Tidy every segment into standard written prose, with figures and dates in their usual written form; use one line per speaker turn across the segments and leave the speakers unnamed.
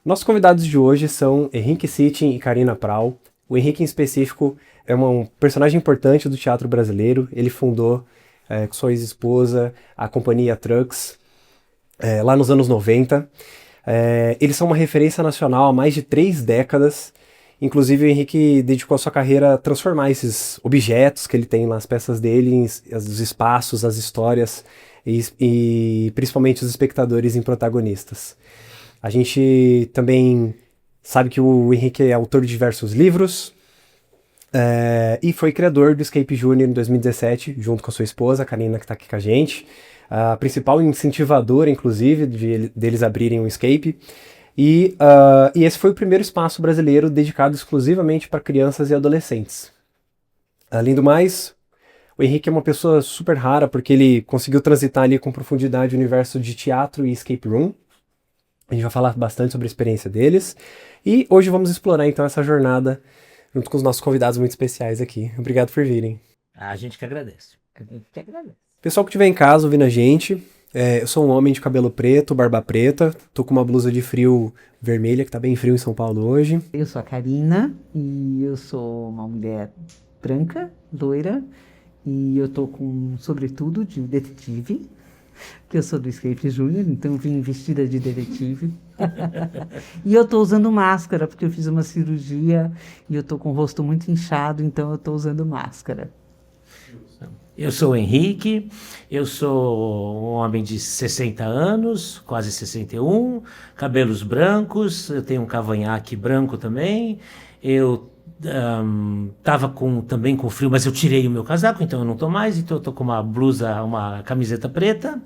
Nossos convidados de hoje são Henrique Sittin e Karina Prau. O Henrique, em específico, é um personagem importante do teatro brasileiro. Ele fundou, com sua ex-esposa, a companhia Trucks, lá nos anos 90. Eles são uma referência nacional há mais de 3 décadas. Inclusive, o Henrique dedicou a sua carreira a transformar esses objetos que ele tem nas peças dele, os espaços, as histórias e principalmente os espectadores em protagonistas. A gente também sabe que o Henrique é autor de diversos livros e foi criador do Escape Júnior em 2017, junto com a sua esposa, a Karina, que está aqui com a gente. A principal incentivadora, inclusive, deles abrirem o Escape. E esse foi o primeiro espaço brasileiro dedicado exclusivamente para crianças e adolescentes. Além do mais, o Henrique é uma pessoa super rara, porque ele conseguiu transitar ali com profundidade o universo de teatro e escape room. A gente vai falar bastante sobre a experiência deles. E hoje vamos explorar então essa jornada junto com os nossos convidados muito especiais aqui. Obrigado por virem.
A gente que agradece. A gente que agradece.
Pessoal que estiver em casa ouvindo a gente, eu sou um homem de cabelo preto, barba preta, tô com uma blusa de frio vermelha, que tá bem frio em São Paulo hoje.
Eu sou a Karina e eu sou uma mulher branca, loira, e eu tô com um sobretudo de detetive, que eu sou do Escape Júnior, então vim vestida de detetive. E eu tô usando máscara, porque eu fiz uma cirurgia e eu tô com o rosto muito inchado, então eu tô usando máscara.
Eu sou o Henrique, eu sou um homem de 60 anos, quase 61, cabelos brancos, eu tenho um cavanhaque branco também, eu estava também com frio, mas eu tirei o meu casaco, então eu não estou mais, então eu estou com uma blusa, uma camiseta preta,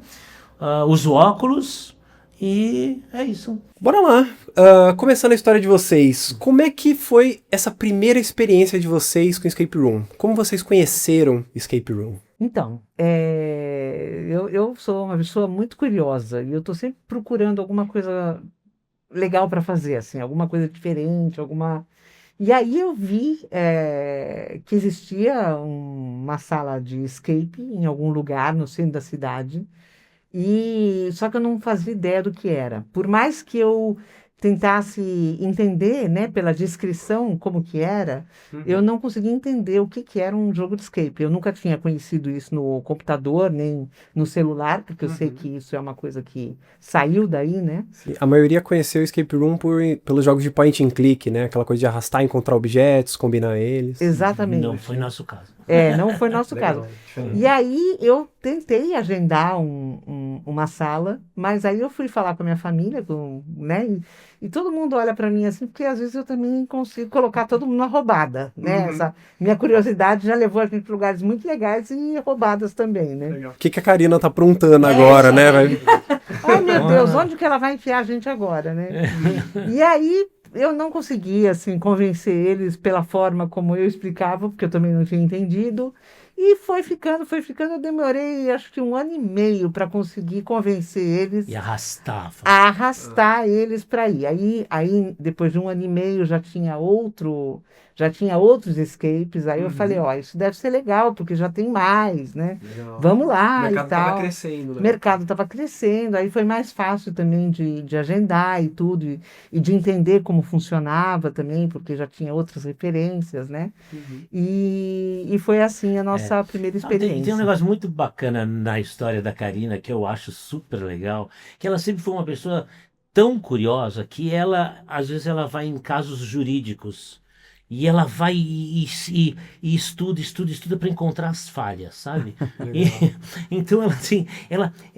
uso óculos e é isso.
Bora lá! Começando a história de vocês, como é que foi essa primeira experiência de vocês com Escape Room? Como vocês conheceram Escape Room?
Então, eu sou uma pessoa muito curiosa e eu estou sempre procurando alguma coisa legal para fazer, assim, alguma coisa diferente, alguma... E aí eu vi que existia uma sala de escape em algum lugar no centro da cidade, e só que eu não fazia ideia do que era. Por mais que eu tentasse entender, né, pela descrição como que era, eu não conseguia entender o que que era um jogo de escape. Eu nunca tinha conhecido isso no computador, nem no celular, porque eu sei que isso é uma coisa que saiu daí, né?
A maioria conheceu o Escape Room pelos jogos de point and click, né? Aquela coisa de arrastar, encontrar objetos, combinar eles.
Exatamente.
Não foi nosso caso.
Não foi nosso
Legal,
caso.
diferente.
E aí eu tentei agendar uma sala, mas aí eu fui falar com a minha família, né? E todo mundo olha para mim assim, porque às vezes eu também consigo colocar todo mundo na roubada, né? Essa minha curiosidade já levou a gente para lugares muito legais e roubadas também, né?
O que a Karina tá aprontando agora, né?
Ai, meu Deus, onde que ela vai enfiar a gente agora, né? E aí eu não conseguia, assim, convencer eles pela forma como eu explicava, porque eu também não tinha entendido. E foi ficando. Eu demorei, acho que 1 ano e meio para conseguir convencer eles
E arrastava.
a arrastar eles para ir. Aí, depois de 1 ano e meio, já tinha outros escapes. Aí eu falei, ó, isso deve ser legal, porque já tem mais, né?
Legal.
Vamos lá
O mercado
e tal.
tava crescendo, né?
O mercado estava crescendo, aí foi mais fácil também de agendar e tudo, e de entender como funcionava também, porque já tinha outras referências, né? E foi assim a nossa primeira
Tem
experiência.
um negócio muito bacana na história da Karina que eu acho super legal, que ela sempre foi uma pessoa tão curiosa que ela, às vezes, ela vai em casos jurídicos e ela vai e estuda para encontrar as falhas, sabe? Então ela assim,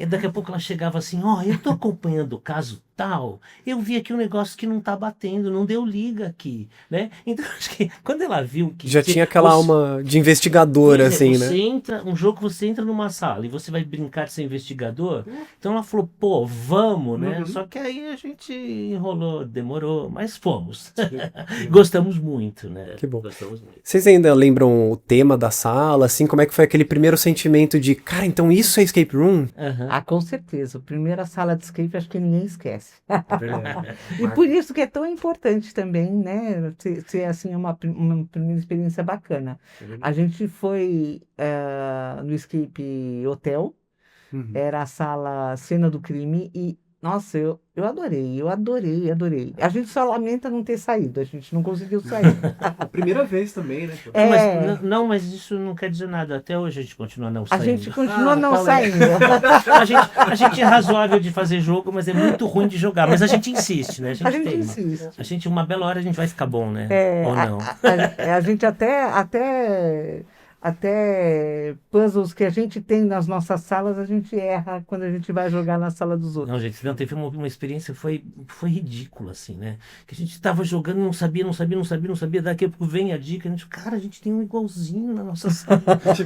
daqui a pouco ela chegava assim, ó, eu tô acompanhando o caso tal, eu vi aqui um negócio que não tá batendo, não deu liga aqui, né? Então acho que quando ela viu que
Já tinha aquela alma de investigadora,
Pois é,
assim,
você
né?
entra, um jogo que você entra numa sala e você vai brincar de ser investigador. Então ela falou, pô, vamos, né? Só que aí a gente enrolou, demorou, mas fomos. Gostamos muito, né?
Que bom.
Gostamos muito.
Vocês ainda lembram o tema da sala, assim? Como é que foi aquele primeiro sentimento de, cara, então isso é Escape Room?
Aham.
Ah, com certeza. A primeira sala de escape acho que ninguém esquece.
Verdade.
E por isso que é tão importante também, né? Ser assim, uma primeira experiência bacana. A gente foi no Escape Hotel, era a sala Cena do Crime, e Nossa, eu adorei, eu adorei, adorei. A gente só lamenta não ter saído, a gente não conseguiu sair.
Primeira vez também, né? Pô?
Não, mas,
É,
não, mas isso não quer dizer nada. Até hoje a gente continua não
a gente
saindo.
continua não
qual é?
saindo.
A gente é razoável de fazer jogo, mas é muito ruim de jogar. Mas a gente insiste, né? A
A
gente
gente
teima.
insiste.
A gente, uma bela hora, a gente vai ficar bom, né?
É,
Ou não.
a gente até puzzles que a gente tem nas nossas salas, a gente erra quando a gente vai jogar na sala dos
Não,
outros.
gente, não, teve uma experiência, foi ridícula, assim, né? Que a gente tava jogando, não sabia. Daqui a pouco vem a dica, a gente, cara, a gente tem um igualzinho na nossa sala.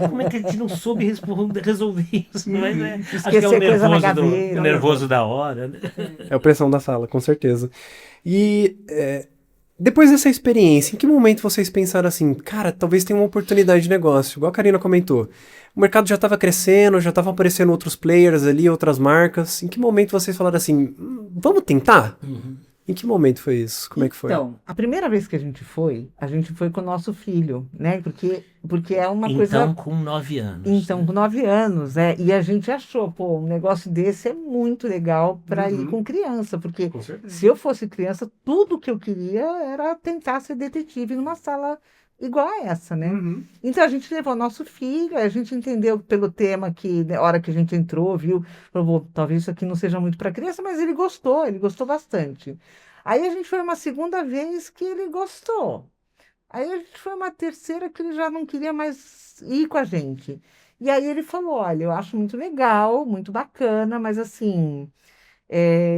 Como é que a gente não soube resolver isso? Mas, né? Acho que é o
Esquecer coisa na
nervoso,
gaveta.
o nervoso da hora, né?
É a pressão da sala, com certeza. E depois dessa experiência, em que momento vocês pensaram assim, cara, talvez tenha uma oportunidade de negócio? Igual a Karina comentou. O mercado já estava crescendo, já estavam aparecendo outros players ali, outras marcas. Em que momento vocês falaram assim, vamos tentar? Em que momento foi isso? Como é que foi?
Então, a primeira vez que a gente foi com o nosso filho, né? Porque é uma coisa.
Então, com 9 anos.
Então, com 9 anos, e a gente achou, pô, um negócio desse é muito legal para ir com criança, porque
Com certeza.
se eu fosse criança, tudo que eu queria era tentar ser detetive numa sala igual a essa, né? Então a gente levou nosso filho, a gente entendeu pelo tema que, na hora que a gente entrou, viu, falou, "Bom, talvez isso aqui não seja muito para criança, mas ele gostou bastante. Aí a gente foi uma segunda vez que ele gostou. Aí a gente foi uma terceira que ele já não queria mais ir com a gente. E aí ele falou, olha, eu acho muito legal, muito bacana, mas assim,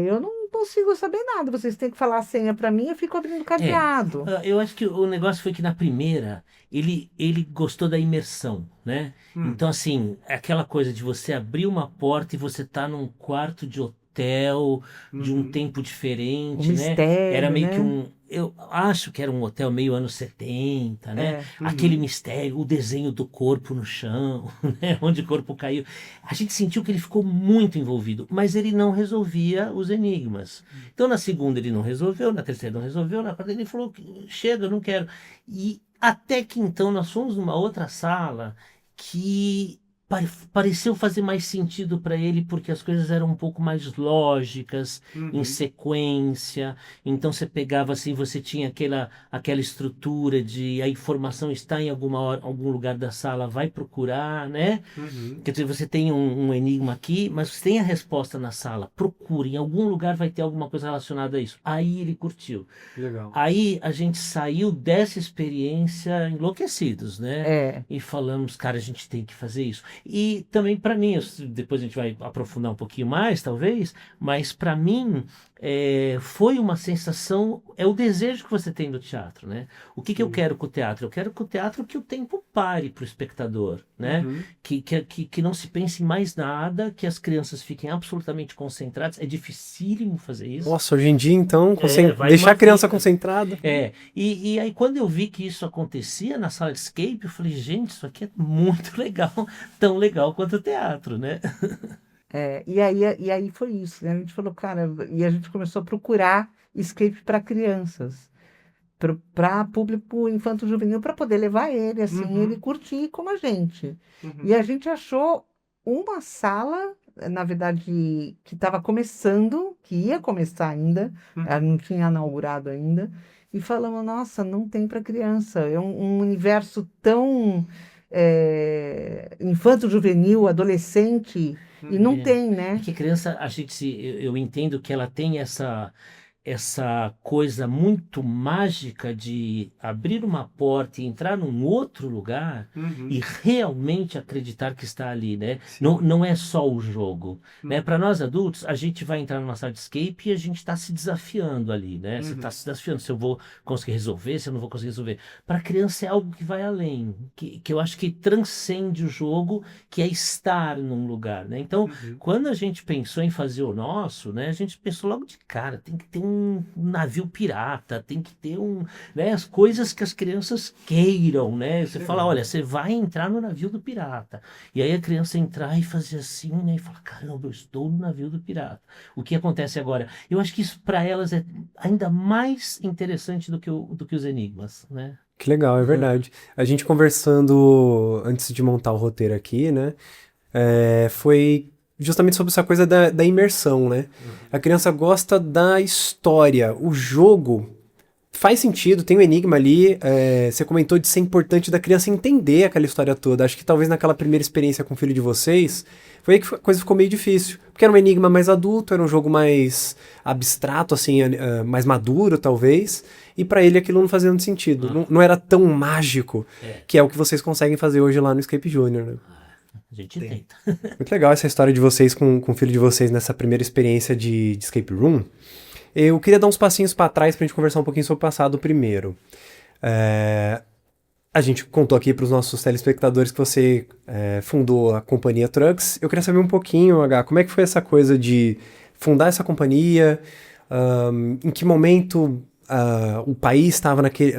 eu não consigo saber nada. Vocês têm que falar a senha para mim, eu fico abrindo
É,
cadeado.
eu acho que o negócio foi que na primeira ele gostou da imersão, né? Então, assim, é aquela coisa de você abrir uma porta e você tá num quarto de hotel de um tempo
O
diferente, né? Era
mistério,
meio que
né?
um. Eu acho que era um hotel meio anos 70, né?
É.
Aquele mistério, o desenho do corpo no chão, né? Onde o corpo caiu. A gente sentiu que ele ficou muito envolvido, mas ele não resolvia os enigmas. Então, na segunda ele não resolveu, na terceira não resolveu, na quarta ele falou, chega, eu não quero. E até que então nós fomos numa outra sala que pareceu fazer mais sentido para ele, porque as coisas eram um pouco mais lógicas, em sequência. Então você pegava assim, você tinha aquela estrutura de a informação está em algum lugar da sala, vai procurar, né? Quer dizer, você tem um enigma aqui, mas você tem a resposta na sala. Procure, em algum lugar vai ter alguma coisa relacionada a isso. Aí ele curtiu.
Legal.
Aí a gente saiu dessa experiência enlouquecidos, né?
É.
E falamos, cara, a gente tem que fazer isso. E também para mim, depois a gente vai aprofundar um pouquinho mais, talvez, mas para mim foi uma sensação, é o desejo que você tem do teatro, né? O que eu quero com o teatro? Eu quero com o teatro que o tempo pare para o espectador, né? Que não se pense em mais nada, que as crianças fiquem absolutamente concentradas. É dificílimo fazer isso.
Nossa, hoje em dia, então,
Vai
deixar
uma
a criança
vida.
concentrada.
E aí quando eu vi que isso acontecia na sala de escape, eu falei, gente, isso aqui é muito legal, tão legal quanto o teatro, né?
E aí foi isso, né? A gente falou, cara, e a gente começou a procurar escape para crianças, para público infanto-juvenil, para poder levar ele, assim, ele curtir como a gente. E a gente achou uma sala, na verdade, que estava começando, que ia começar ainda, ela não tinha inaugurado ainda, e falamos, nossa, não tem para criança, é um universo tão infanto-juvenil, adolescente, e não
É.
tem,
É
né?
que criança, eu entendo que ela tem essa coisa muito mágica de abrir uma porta e entrar num outro lugar e realmente acreditar que está ali, né? Não é só o jogo, né? Para nós adultos, a gente vai entrar numa sala de escape e a gente está se desafiando ali, né? Você está se desafiando se eu vou conseguir resolver, se eu não vou conseguir resolver. Para criança é algo que vai além, que eu acho que transcende o jogo, que é estar num lugar, né? Então, quando a gente pensou em fazer o nosso, né? A gente pensou logo de cara, tem que ter um navio pirata, tem que ter né, as coisas que as crianças queiram, né? Você fala, olha, você vai entrar no navio do pirata. E aí a criança entrar e fazer assim, né? E fala, caramba, eu estou no navio do pirata. O que acontece agora? Eu acho que isso para elas é ainda mais interessante do que os enigmas, né?
Que legal, é verdade. A gente conversando antes de montar o roteiro aqui, né? Foi justamente sobre essa coisa da imersão, né? A criança gosta da história. O jogo faz sentido, tem um enigma ali. Você comentou de ser importante da criança entender aquela história toda. Acho que talvez naquela primeira experiência com o filho de vocês, foi aí que a coisa ficou meio difícil. Porque era um enigma mais adulto, era um jogo mais abstrato, assim, mais maduro, talvez. E pra ele aquilo não fazia muito sentido. Não era tão mágico, que é o que vocês conseguem fazer hoje lá no Escape Junior, né?
A gente tenta.
Muito legal essa história de vocês com o filho de vocês nessa primeira experiência de Escape Room. Eu queria dar uns passinhos para trás pra gente conversar um pouquinho sobre o passado primeiro. A gente contou aqui para os nossos telespectadores que você fundou a companhia Trucks. Eu queria saber um pouquinho, H, como é que foi essa coisa de fundar essa companhia? Em que momento o país estava naquele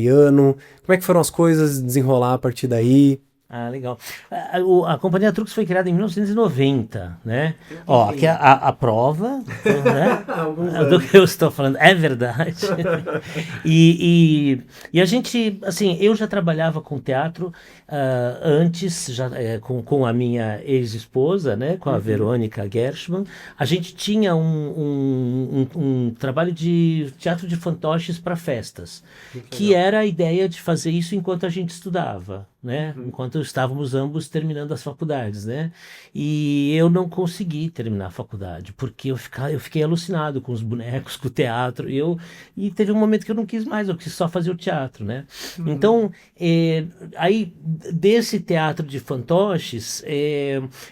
ano? Como é que foram as coisas desenrolar a partir daí?
Ah, legal. A Companhia Trucks foi criada em 1990, né? Ó, aqui a prova, né? Do que eu estou falando, é verdade. E a gente, assim, eu já trabalhava com teatro antes, já, com a minha ex-esposa, né? Com a Verônica Gershman. A gente tinha um trabalho de teatro de fantoches para festas, que era a ideia de fazer isso enquanto a gente estudava, né? Enquanto estávamos ambos terminando as faculdades, né? E eu não consegui terminar a faculdade, porque eu fiquei alucinado com os bonecos, com o teatro, e teve um momento que eu não quis mais, eu quis só fazer o teatro, né? Então, aí, desse teatro de fantoches,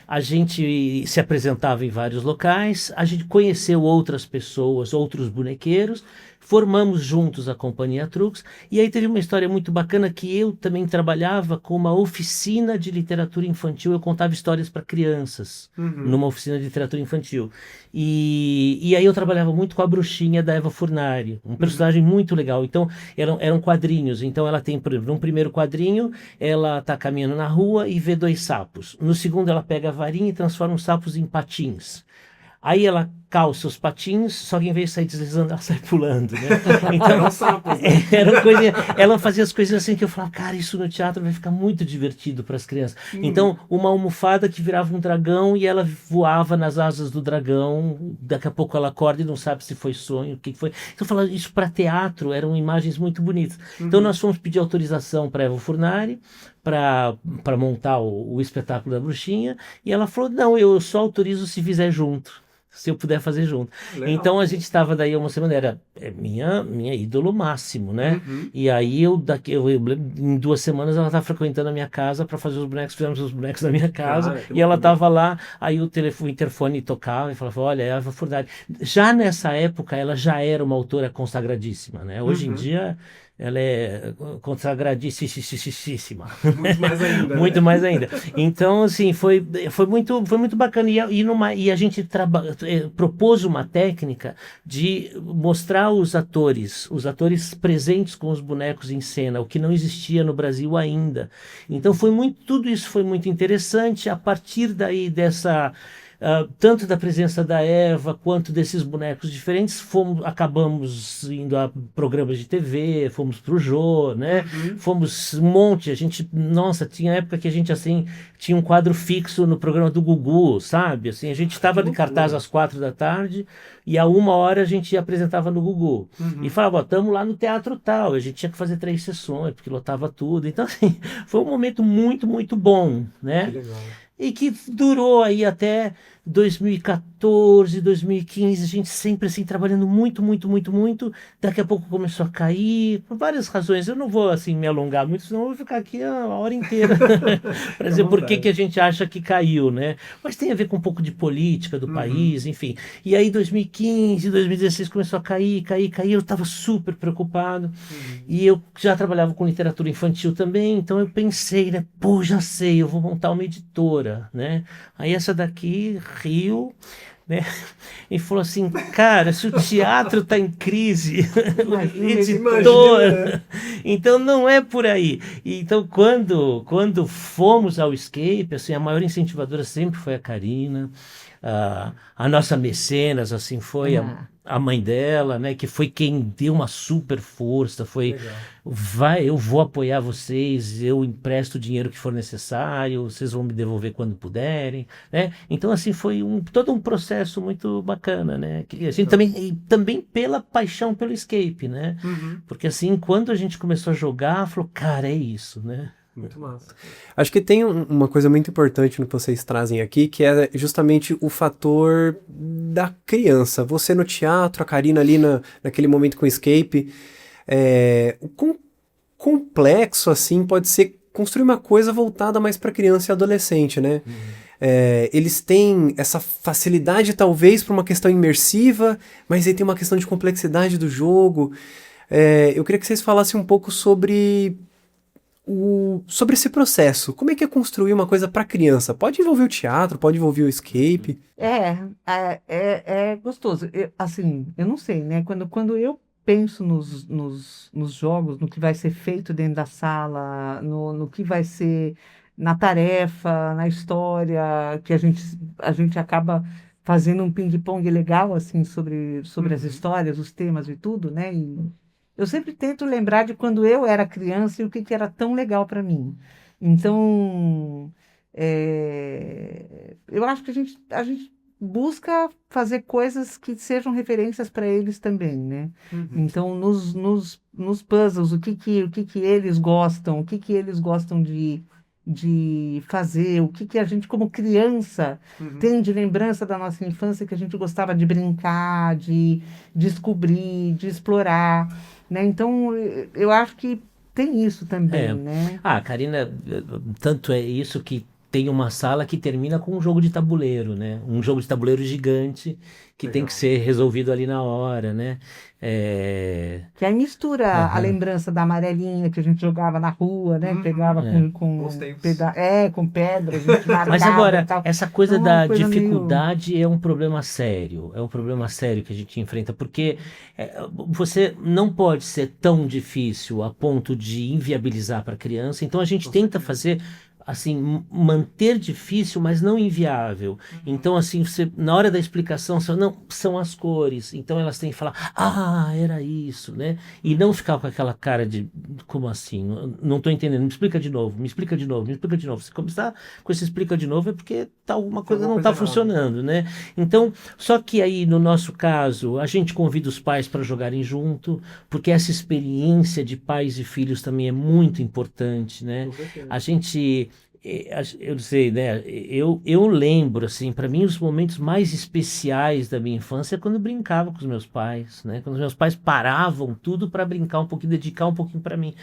a gente se apresentava em vários locais, a gente conheceu outras pessoas, outros bonequeiros, formamos juntos a Companhia Trucks, e aí teve uma história muito bacana que eu também trabalhava com uma oficina de literatura infantil, eu contava histórias para crianças, numa oficina de literatura infantil. E aí eu trabalhava muito com a bruxinha da Eva Furnari, um personagem muito legal. Então, eram quadrinhos. Então, ela tem, por exemplo, num primeiro quadrinho, ela está caminhando na rua e vê 2 sapos. No segundo, ela pega a varinha e transforma os sapos em patins. Aí ela calça os patins, só que em vez de sair deslizando, ela sai pulando, né? Então, ela fazia as coisas assim que eu falava, cara, isso no teatro vai ficar muito divertido para as crianças. Então, uma almofada que virava um dragão e ela voava nas asas do dragão, daqui a pouco ela acorda e não sabe se foi sonho, o que foi. Então, eu falava, isso para teatro eram imagens muito bonitas. Então, nós fomos pedir autorização para Eva Furnari, para montar o espetáculo da bruxinha, e ela falou, não, eu só autorizo se fizer junto. Se eu puder fazer junto. Legal. Então a gente estava daí uma semana, era minha ídolo máximo, né? E aí em 2 semanas ela estava frequentando a minha casa para fazer os bonecos, fizemos os bonecos na minha casa, e ela estava lá, aí o interfone tocava e falava, olha, é a Eva Furnari. Já nessa época ela já era uma autora consagradíssima, né? Hoje em dia ela é consagradíssima.
Muito mais ainda.
Muito mais ainda. Então, assim, foi muito bacana. E a gente propôs uma técnica de mostrar os atores presentes com os bonecos em cena, o que não existia no Brasil ainda. Então, tudo isso foi muito interessante. A partir daí tanto da presença da Eva quanto desses bonecos diferentes, acabamos indo a programas de TV, fomos pro Jô, né? Fomos um monte, tinha época que a gente, assim, tinha um quadro fixo no programa do Gugu, sabe? Assim, a gente estava de cartaz às 4 da tarde e a 1h a gente apresentava no Gugu. E falava, estamos lá no teatro tal, a gente tinha que fazer 3 sessões, porque lotava tudo. Então, assim, foi um momento muito, muito bom, né? Que legal. E que durou aí até 2014, 2015, a gente sempre assim trabalhando muito, muito, muito, muito. Daqui a pouco começou a cair, por várias razões. Eu não vou assim me alongar muito, senão eu vou ficar aqui a hora inteira para dizer por que a gente acha que caiu, né? Mas tem a ver com um pouco de política do país, enfim. E aí 2015, 2016 começou a cair, eu estava super preocupado. E eu já trabalhava com literatura infantil também, então eu pensei, né? Pô, já sei, eu vou montar uma editora, né? Aí essa daqui riu, né? E falou assim, cara, se o teatro está em crise, o editor, então não é por aí. Então quando fomos ao Escape, assim, a maior incentivadora sempre foi a Karina, a nossa mecenas, assim, foi a mãe dela, né, que foi quem deu uma super força, foi, vai, eu vou apoiar vocês, eu empresto o dinheiro que for necessário, vocês vão me devolver quando puderem, né? Então, assim, foi todo um processo muito bacana, né? Que a gente também pela paixão pelo escape, né? Porque, assim, quando a gente começou a jogar, falou, cara, é isso, né?
Muito massa. Acho que tem uma coisa muito importante no que vocês trazem aqui, que é justamente o fator da criança. Você no teatro, a Karina ali naquele momento com o escape. O quão complexo, assim, pode ser construir uma coisa voltada mais para criança e adolescente, né? Eles têm essa facilidade, talvez, para uma questão imersiva, mas aí tem uma questão de complexidade do jogo. Eu queria que vocês falassem um pouco sobre esse processo. Como é que é construir uma coisa para criança? Pode envolver o teatro, pode envolver o escape.
É gostoso. Assim, eu não sei, né? Quando eu penso nos jogos, no que vai ser feito dentro da sala, no que vai ser na tarefa, na história, que a gente acaba fazendo um ping-pong legal, assim, sobre as histórias, os temas e tudo, né? E eu sempre tento lembrar de quando eu era criança e o que era tão legal para mim. Então, eu acho que a gente busca fazer coisas que sejam referências para eles também, né? Então, nos puzzles, o que eles gostam, o que eles gostam de fazer, o que a gente, como criança, tem de lembrança da nossa infância que a gente gostava de brincar, de descobrir, de explorar, né? Então, eu acho que tem isso também, né?
Ah, Karina, tanto é isso que tem uma sala que termina com um jogo de tabuleiro, né? Um jogo de tabuleiro gigante que tem que ser resolvido ali na hora, né?
Que aí mistura a lembrança da amarelinha que a gente jogava na rua, né? Pegava com pedra, a gente marcava.
Mas agora,
e tal.
essa coisa
Então,
da
uma coisa
dificuldade é um problema sério. É um problema sério que a gente enfrenta, porque você não pode ser tão difícil a ponto de inviabilizar para a criança. Então a gente tenta fazer assim, manter difícil, mas não inviável. Então, assim, você, na hora da explicação, você, não, são as cores. Então elas têm que falar, era isso, né? E não ficar com aquela cara de, como assim? Não estou entendendo, me explica de novo, me explica de novo, me explica de novo. Se começar com esse explica de novo é porque alguma coisa não está funcionando, né? Então, só que aí, no nosso caso, a gente convida os pais para jogarem junto, porque essa experiência de pais e filhos também é muito importante, né? A gente... Eu não sei, né? Eu lembro, assim, para mim, os momentos mais especiais da minha infância é quando eu brincava com os meus pais, né? Quando os meus pais paravam tudo para brincar um pouquinho, dedicar um pouquinho para mim.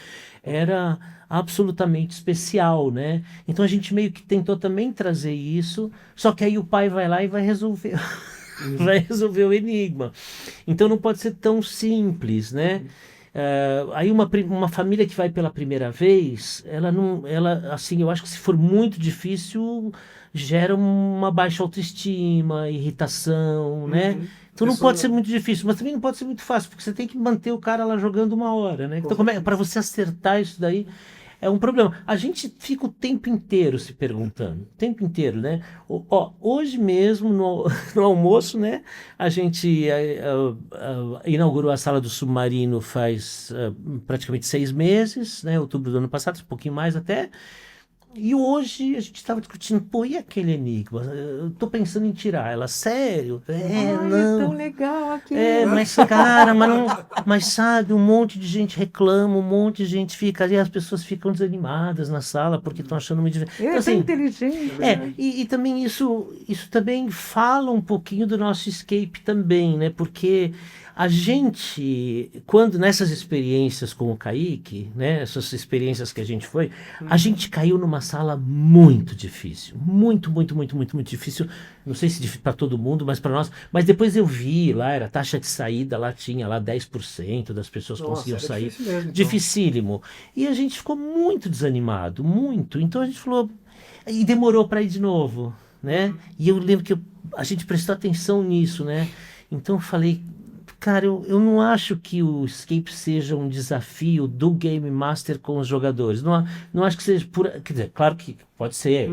Era absolutamente especial, né? Então a gente meio que tentou também trazer isso, só que aí o pai vai lá e vai resolver. Vai resolver o enigma. Então não pode ser tão simples, né? Aí uma família que vai pela primeira vez, ela assim, eu acho que se for muito difícil, gera uma baixa autoestima, irritação, né? Então não pode ser muito difícil, mas também não pode ser muito fácil, porque você tem que manter o cara lá jogando uma hora, né? Então para você acertar isso daí é um problema. A gente fica o tempo inteiro se perguntando, o tempo inteiro, né? Hoje mesmo, no almoço, né? A gente inaugurou a Sala do Submarino faz praticamente 6 meses, né? Outubro do ano passado, um pouquinho mais até. E hoje a gente estava discutindo, e aquele enigma? Eu tô pensando em tirar ela, sério?
Não. É tão legal aqui.
Mas cara, mas sabe, um monte de gente reclama, um monte de gente fica ali, as pessoas ficam desanimadas na sala porque estão achando muito difícil.
Então, assim, inteligente.
E também isso também fala um pouquinho do nosso escape também, né? Porque a gente, quando nessas experiências com o Kaique, né, essas experiências que a gente foi, a gente caiu numa sala muito difícil, muito difícil, não sei se para todo mundo, mas para nós, mas depois eu vi lá, era taxa de saída, lá tinha lá 10% das pessoas conseguiam sair, difícil mesmo, então. Dificílimo, e a gente ficou muito desanimado, então a gente falou, e demorou para ir de novo, né, e eu lembro que a gente prestou atenção nisso, né, então eu falei, Cara, eu não acho que o escape seja um desafio do Game Master com os jogadores. Não acho que seja quer dizer, claro que pode ser,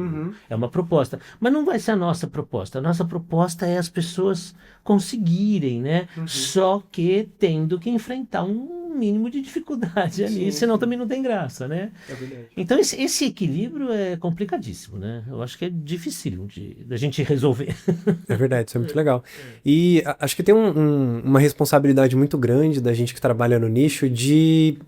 é uma proposta, mas não vai ser a nossa proposta. A nossa proposta é as pessoas conseguirem, né? Só que tendo que enfrentar um mínimo de dificuldade ali, senão também não tem graça, né?
É verdade.
Então esse equilíbrio é complicadíssimo, né? Eu acho que é difícil da gente resolver.
É verdade, isso é muito legal. E acho que tem uma responsabilidade muito grande da gente que trabalha no nicho de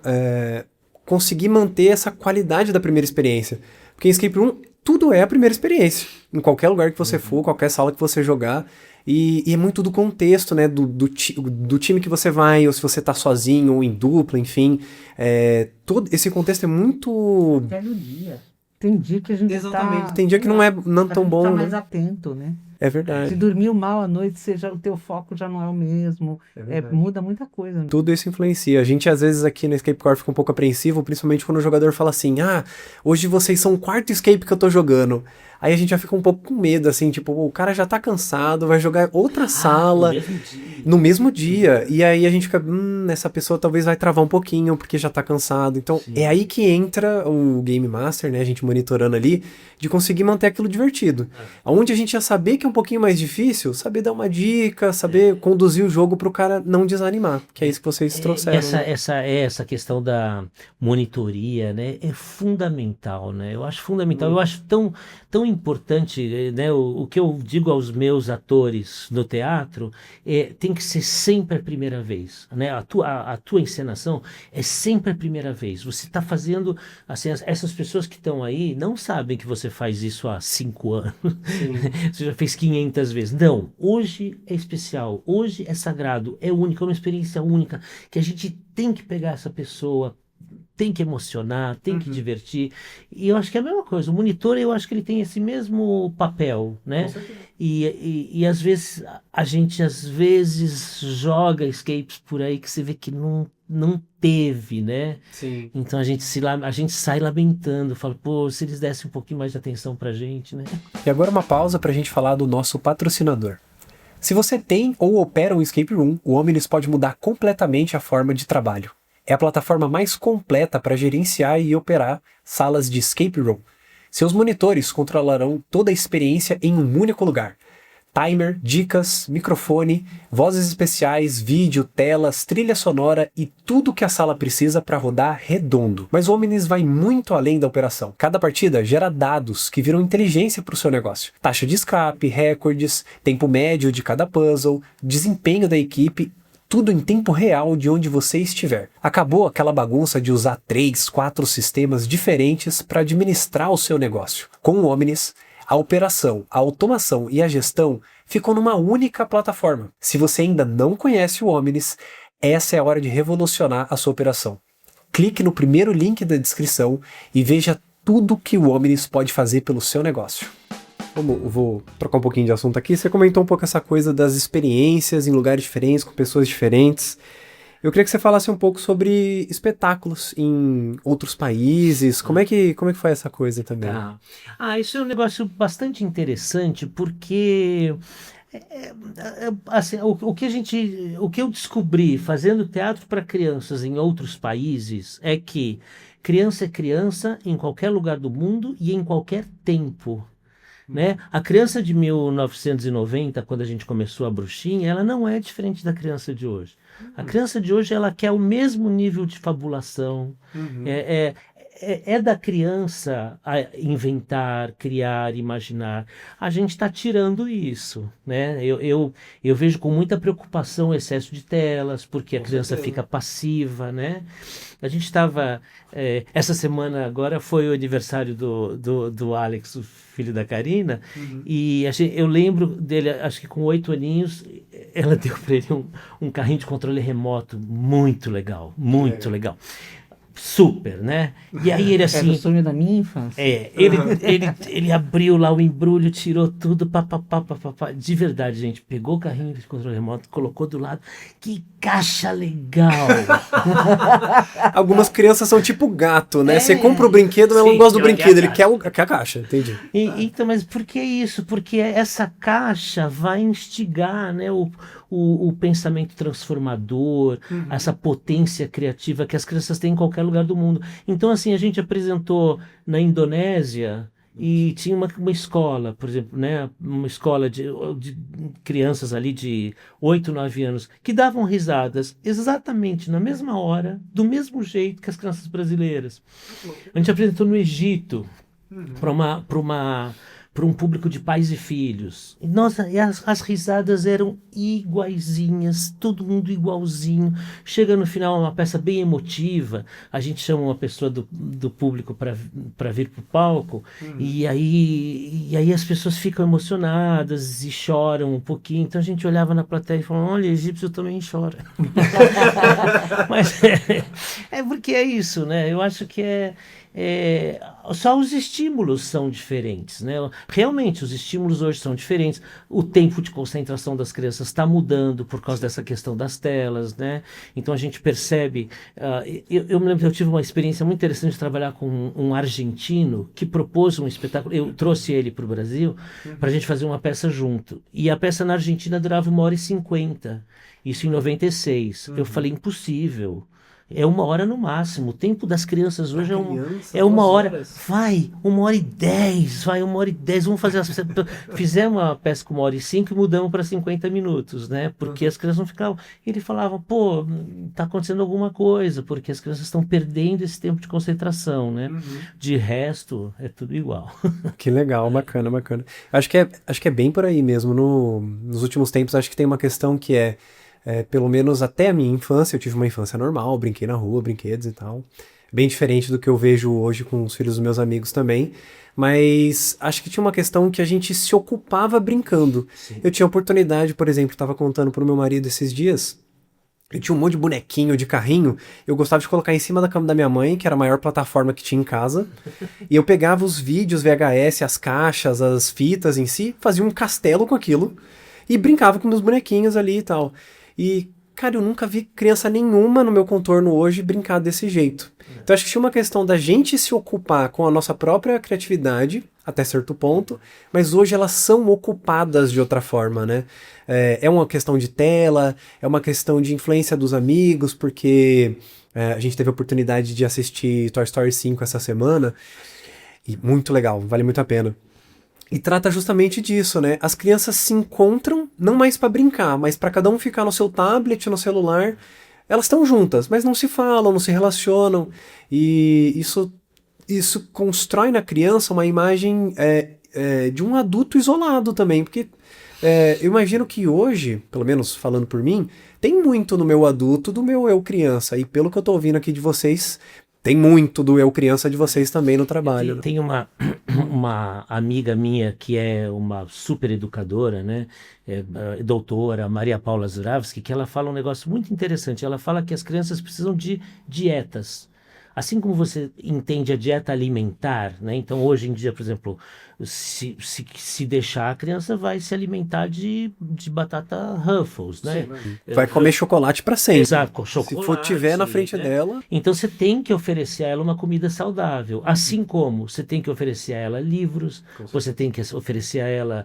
conseguir manter essa qualidade da primeira experiência. Porque em Escape Room, tudo é a primeira experiência. Em qualquer lugar que você for, qualquer sala que você jogar. E é muito do contexto, né? Do time que você vai, ou se você tá sozinho, ou em dupla, enfim. Todo esse contexto é muito...
Até no dia. Tem dia que a gente
Exatamente. Tem dia que não é tão bom,
tá
né?
mais atento, né?
É verdade.
Se dormiu mal à noite, o teu foco já não é o mesmo.
verdade.
Muda muita coisa.
Tudo isso influencia. A gente, às vezes, aqui no Escape Core fica um pouco apreensivo, principalmente quando o jogador fala assim, hoje vocês são o 4º escape que eu tô jogando. Aí a gente já fica um pouco com medo, assim, tipo, o cara já tá cansado, vai jogar outra sala no mesmo dia. E aí a gente fica, essa pessoa talvez vai travar um pouquinho, porque já tá cansado. Então, é aí que entra o Game Master, né, a gente monitorando ali, de conseguir manter aquilo divertido. Onde a gente ia saber que é um pouquinho mais difícil, saber dar uma dica, saber conduzir o jogo pro cara não desanimar, que é isso que vocês trouxeram.
Essa questão da monitoria, né, é fundamental, né? Eu acho fundamental, eu acho tão importante, né? O que eu digo aos meus atores no teatro tem que ser sempre a primeira vez, né? A tua encenação é sempre a primeira vez. Você está fazendo, assim, essas pessoas que estão aí não sabem que você faz isso há 5 anos. Você já fez 500 vezes. Não, hoje é especial, hoje é sagrado, é único, é uma experiência única, que a gente tem que pegar essa pessoa, tem que emocionar, tem que divertir. E eu acho que é a mesma coisa. O monitor, eu acho que ele tem esse mesmo papel, né? E às vezes, a gente joga escapes por aí que você vê que não teve, né?
Sim.
Então a gente sai lamentando, fala, pô, se eles dessem um pouquinho mais de atenção pra gente, né?
E agora uma pausa pra gente falar do nosso patrocinador. Se você tem ou opera um escape room, o Omnis pode mudar completamente a forma de trabalho. É a plataforma mais completa para gerenciar e operar salas de escape room. Seus monitores controlarão toda a experiência em um único lugar. Timer, dicas, microfone, vozes especiais, vídeo, telas, trilha sonora e tudo que a sala precisa para rodar redondo. Mas o Omnis vai muito além da operação. Cada partida gera dados que viram inteligência para o seu negócio. Taxa de escape, recordes, tempo médio de cada puzzle, desempenho da equipe, tudo em tempo real de onde você estiver. Acabou aquela bagunça de usar 3, 4 sistemas diferentes para administrar o seu negócio. Com o Omnis, a operação, a automação e a gestão ficam numa única plataforma. Se você ainda não conhece o Omnis, essa é a hora de revolucionar a sua operação. Clique no primeiro link da descrição e veja tudo que o Omnis pode fazer pelo seu negócio. Vou trocar um pouquinho de assunto aqui. Você comentou um pouco essa coisa das experiências em lugares diferentes, com pessoas diferentes. Eu queria que você falasse um pouco sobre espetáculos em outros países. Como é que foi essa coisa também?
Isso é um negócio bastante interessante, porque assim, o que eu descobri fazendo teatro para crianças em outros países é que criança é criança em qualquer lugar do mundo e em qualquer tempo. Né? A criança de 1990, quando a gente começou a Bruxinha, ela não é diferente da criança de hoje. A criança de hoje, ela quer o mesmo nível de fabulação. É da criança a inventar, criar, imaginar. A gente está tirando isso, né? Eu vejo com muita preocupação o excesso de telas, porque a criança fica passiva, né? A gente estava... essa semana agora foi o aniversário do Alex, o filho da Karina, e eu lembro dele, acho que com 8 aninhos, ela deu para ele um carrinho de controle remoto muito legal, muito legal. super, né? E aí ele
Era o
assim,
sonho da minha infância.
ele abriu lá o embrulho, tirou tudo, papapá, papapá. De verdade, gente, pegou o carrinho de controle remoto, colocou do lado. Que caixa legal!
Algumas crianças são tipo gato, né?
É.
Você compra o brinquedo, mas ela não
Sim,
gosta do
ela quer
brinquedo,
a
ele quer a caixa, entendi.
Então, mas por que isso? Porque essa caixa vai instigar, né, o pensamento transformador, essa potência criativa que as crianças têm em qualquer lugar do mundo. Então, assim, a gente apresentou na Indonésia e tinha uma escola, por exemplo, né, uma escola de crianças ali de 8, 9 anos que davam risadas exatamente na mesma hora, do mesmo jeito que as crianças brasileiras. A gente apresentou no Egito para um público de pais e filhos. E, nossa, e as risadas eram iguaizinhas, todo mundo igualzinho. Chega no final uma peça bem emotiva, a gente chama uma pessoa do público para vir para o palco, e aí as pessoas ficam emocionadas e choram um pouquinho. Então a gente olhava na plateia e falava, olha, egípcio também chora. Mas é porque é isso, né? Eu acho que só os estímulos são diferentes, né? Realmente, os estímulos hoje são diferentes. O tempo de concentração das crianças está mudando por causa dessa questão das telas, né? Então a gente percebe. Eu me lembro que eu tive uma experiência muito interessante de trabalhar com um argentino que propôs um espetáculo. Eu trouxe ele para o Brasil para a gente fazer uma peça junto. E a peça na Argentina durava 1h50. Isso em 96. Eu falei, impossível. É 1 hora no máximo. O tempo das crianças hoje é 1 hora. Vai, 1h10. Vai, 1h10. Vamos fazer fizemos uma peça com 1h05 e mudamos para 50 minutos, né? Porque as crianças não ficavam. Ele falava, pô, tá acontecendo alguma coisa, porque as crianças estão perdendo esse tempo de concentração, né? De resto, é tudo igual.
Que legal, bacana, bacana. Acho que é bem por aí mesmo. Nos últimos tempos, acho que tem uma questão que pelo menos até a minha infância, eu tive uma infância normal, brinquei na rua, brinquedos e tal. Bem diferente do que eu vejo hoje com os filhos dos meus amigos também. Mas acho que tinha uma questão que a gente se ocupava brincando.
Sim.
Eu tinha oportunidade, por exemplo, estava contando pro meu marido esses dias. Eu tinha um monte de bonequinho, de carrinho. Eu gostava de colocar em cima da cama da minha mãe, que era a maior plataforma que tinha em casa. E eu pegava os vídeos VHS, as caixas, as fitas em si, fazia um castelo com aquilo e brincava com meus bonequinhos ali e tal. E, cara, eu nunca vi criança nenhuma no meu contorno hoje brincar desse jeito. Então acho que tinha uma questão da gente se ocupar com a nossa própria criatividade, até certo ponto, mas hoje elas são ocupadas de outra forma, né? É uma questão de tela, é uma questão de influência dos amigos, porque a gente teve a oportunidade de assistir Toy Story 5 essa semana, e muito legal, vale muito a pena. E trata justamente disso, né? As crianças se encontram não mais para brincar, mas para cada um ficar no seu tablet, no celular. Elas estão juntas, mas não se falam, não se relacionam. E isso constrói na criança uma imagem de um adulto isolado também. Porque eu imagino que hoje, pelo menos falando por mim, tem muito no meu adulto do meu eu criança. E pelo que eu tô ouvindo aqui de vocês, tem muito do eu criança de vocês também no trabalho. Né?
Tem uma amiga minha que é uma super educadora, né? Doutora Maria Paula Zuravsky, que ela fala um negócio muito interessante. Ela fala que as crianças precisam de dietas. Assim como você entende a dieta alimentar, né? Então hoje em dia, por exemplo, se deixar, a criança vai se alimentar de batata Ruffles, né?
Vai comer chocolate para sempre.
Exato, chocolate.
Se for tiver na frente dela.
Então você tem que oferecer a ela uma comida saudável. Assim como você tem que oferecer a ela livros, você tem que oferecer a ela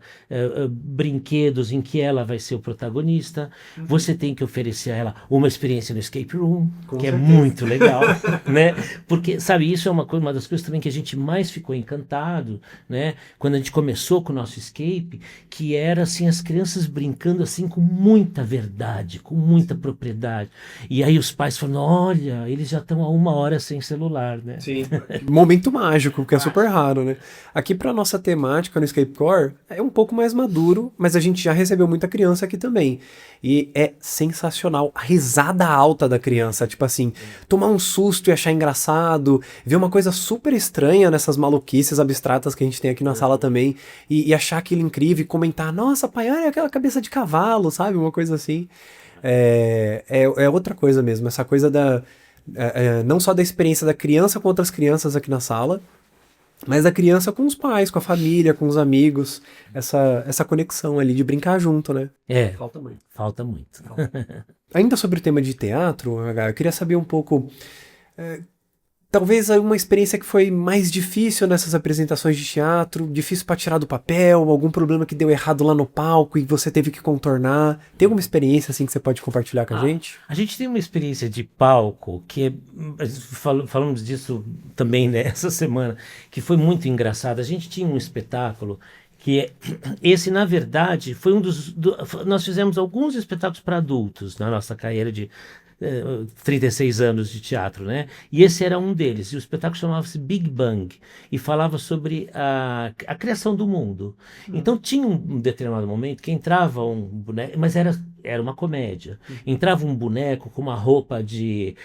brinquedos em que ela vai ser o protagonista, você tem que oferecer a ela uma experiência no escape room, que é muito legal, né? Porque, sabe, isso é uma das coisas também que a gente mais ficou encantado, né? Quando a gente começou com o nosso escape, que era assim, as crianças brincando assim com muita verdade, com muita propriedade. E aí os pais falando, olha, eles já estão há 1 hora sem celular, né?
Sim. Momento mágico, que é super raro, né? Aqui pra nossa temática no Escape Core é um pouco mais maduro, mas a gente já recebeu muita criança aqui também. E é sensacional a risada alta da criança, tipo assim, tomar um susto e achar engraçado, ver uma coisa super estranha nessas maluquices abstratas que a gente tem aqui na sala também, e achar aquilo incrível e comentar, nossa, pai, olha aquela cabeça de cavalo, sabe? Uma coisa assim. É outra coisa mesmo, essa coisa não só da experiência da criança com outras crianças aqui na sala, mas da criança com os pais, com a família, com os amigos, essa conexão ali de brincar junto, né?
Falta muito. Falta muito.
Ainda sobre o tema de teatro, H, eu queria saber um pouco, talvez uma experiência que foi mais difícil nessas apresentações de teatro, difícil para tirar do papel, algum problema que deu errado lá no palco e você teve que contornar. Tem alguma experiência assim que você pode compartilhar com a gente?
A gente tem uma experiência de palco que falamos disso também, né, essa semana, que foi muito engraçado. A gente tinha um espetáculo que esse, na verdade, foi nós fizemos alguns espetáculos para adultos na nossa carreira de 36 anos de teatro, né? E esse era um deles. E o espetáculo chamava-se Big Bang e falava sobre a criação do mundo. Então tinha um determinado momento que entrava um boneco, mas era uma comédia. Entrava um boneco com uma roupa de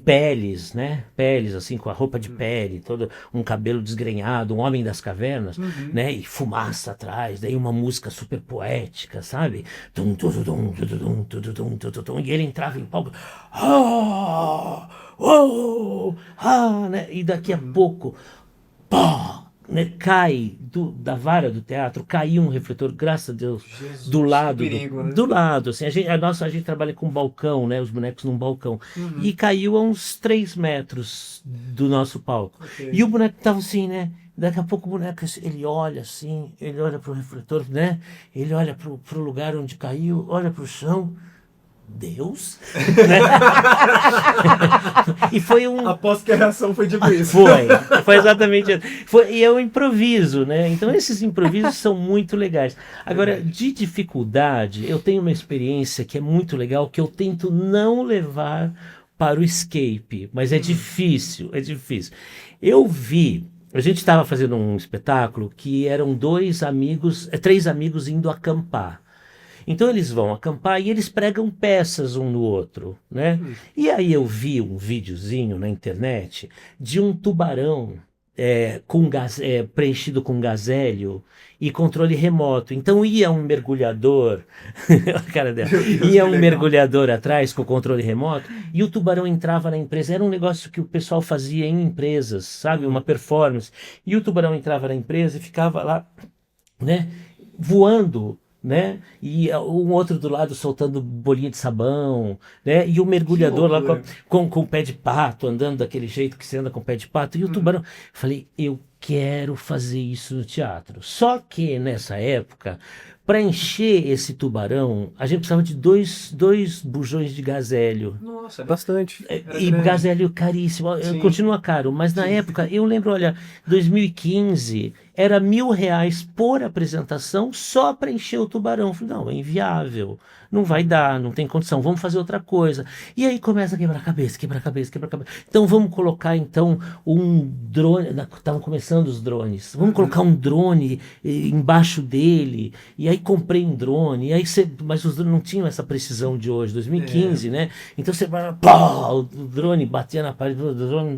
peles, né? Peles, assim, com a roupa de pele, todo um cabelo desgrenhado, um homem das cavernas, né? E fumaça atrás, daí uma música super poética, sabe? Tum, tum, tum, tum, tum, tum, tum, tum, tum, tum, e ele entrava em palco, né? E daqui a pouco, pá, né, cai da vara do teatro, caiu um refletor, graças a Deus,
Jesus,
do lado,
perigo, né?
do lado, assim, a gente trabalha com balcão, né, os bonecos num balcão, e caiu a uns 3 metros do nosso palco, e o boneco tava assim, né, daqui a pouco o boneco, ele olha assim, ele olha pro refletor, né, ele olha pro lugar onde caiu, olha pro chão, Deus? Né? E foi
Aposto que a reação foi tipo isso.
Foi exatamente isso. E é um improviso, né? Então esses improvisos são muito legais. Agora, de dificuldade, eu tenho uma experiência que é muito legal, que eu tento não levar para o escape, mas é difícil, é difícil. A gente estava fazendo um espetáculo que eram 3 amigos indo acampar. Então eles vão acampar e eles pregam peças um no outro, né? E aí eu vi um videozinho na internet de um tubarão preenchido com gazélio e controle remoto. Então ia um mergulhador, a cara dela, ia um mergulhador atrás com o controle remoto e o tubarão entrava na empresa. Era um negócio que o pessoal fazia em empresas, sabe? Uma performance. E o tubarão entrava na empresa e ficava lá, né? Voando, né? E um outro do lado soltando bolinha de sabão, né? E o mergulhador lá com o pé de pato, andando daquele jeito que você anda com o pé de pato. E o tubarão... Falei, eu quero fazer isso no teatro. Só que nessa época, para encher esse tubarão, a gente precisava de dois bujões de gazélio.
Nossa, é bastante.
E gazélio caríssimo, continua caro, mas na época, eu lembro, olha, 2015, era R$1.000 por apresentação só para encher o tubarão. Eu falei, não, é inviável, não vai dar, não tem condição, vamos fazer outra coisa. E aí começa a quebrar a cabeça. Então vamos colocar então um drone, estavam começando os drones, vamos colocar um drone embaixo dele, e aí comprei um drone, mas os drones não tinham essa precisão de hoje, 2015, né? Então você vai, o drone batia na parede, o drone,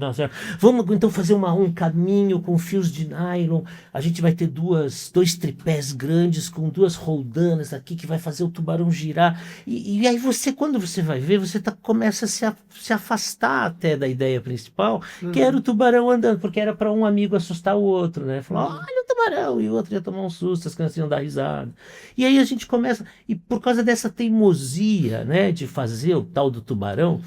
vamos então fazer um caminho com fios de nylon, a gente vai ter dois tripés grandes com 2 roldanas aqui que vai fazer o tubarão girar, e aí quando você vai ver, você começa a se afastar até da ideia principal, que era o tubarão andando, porque era para um amigo assustar o outro, né? Falou, olha o tubarão, e o outro ia tomar um susto, as crianças iam dar risada. E aí a gente começa, e por causa dessa teimosia, né, de fazer o tal do tubarão,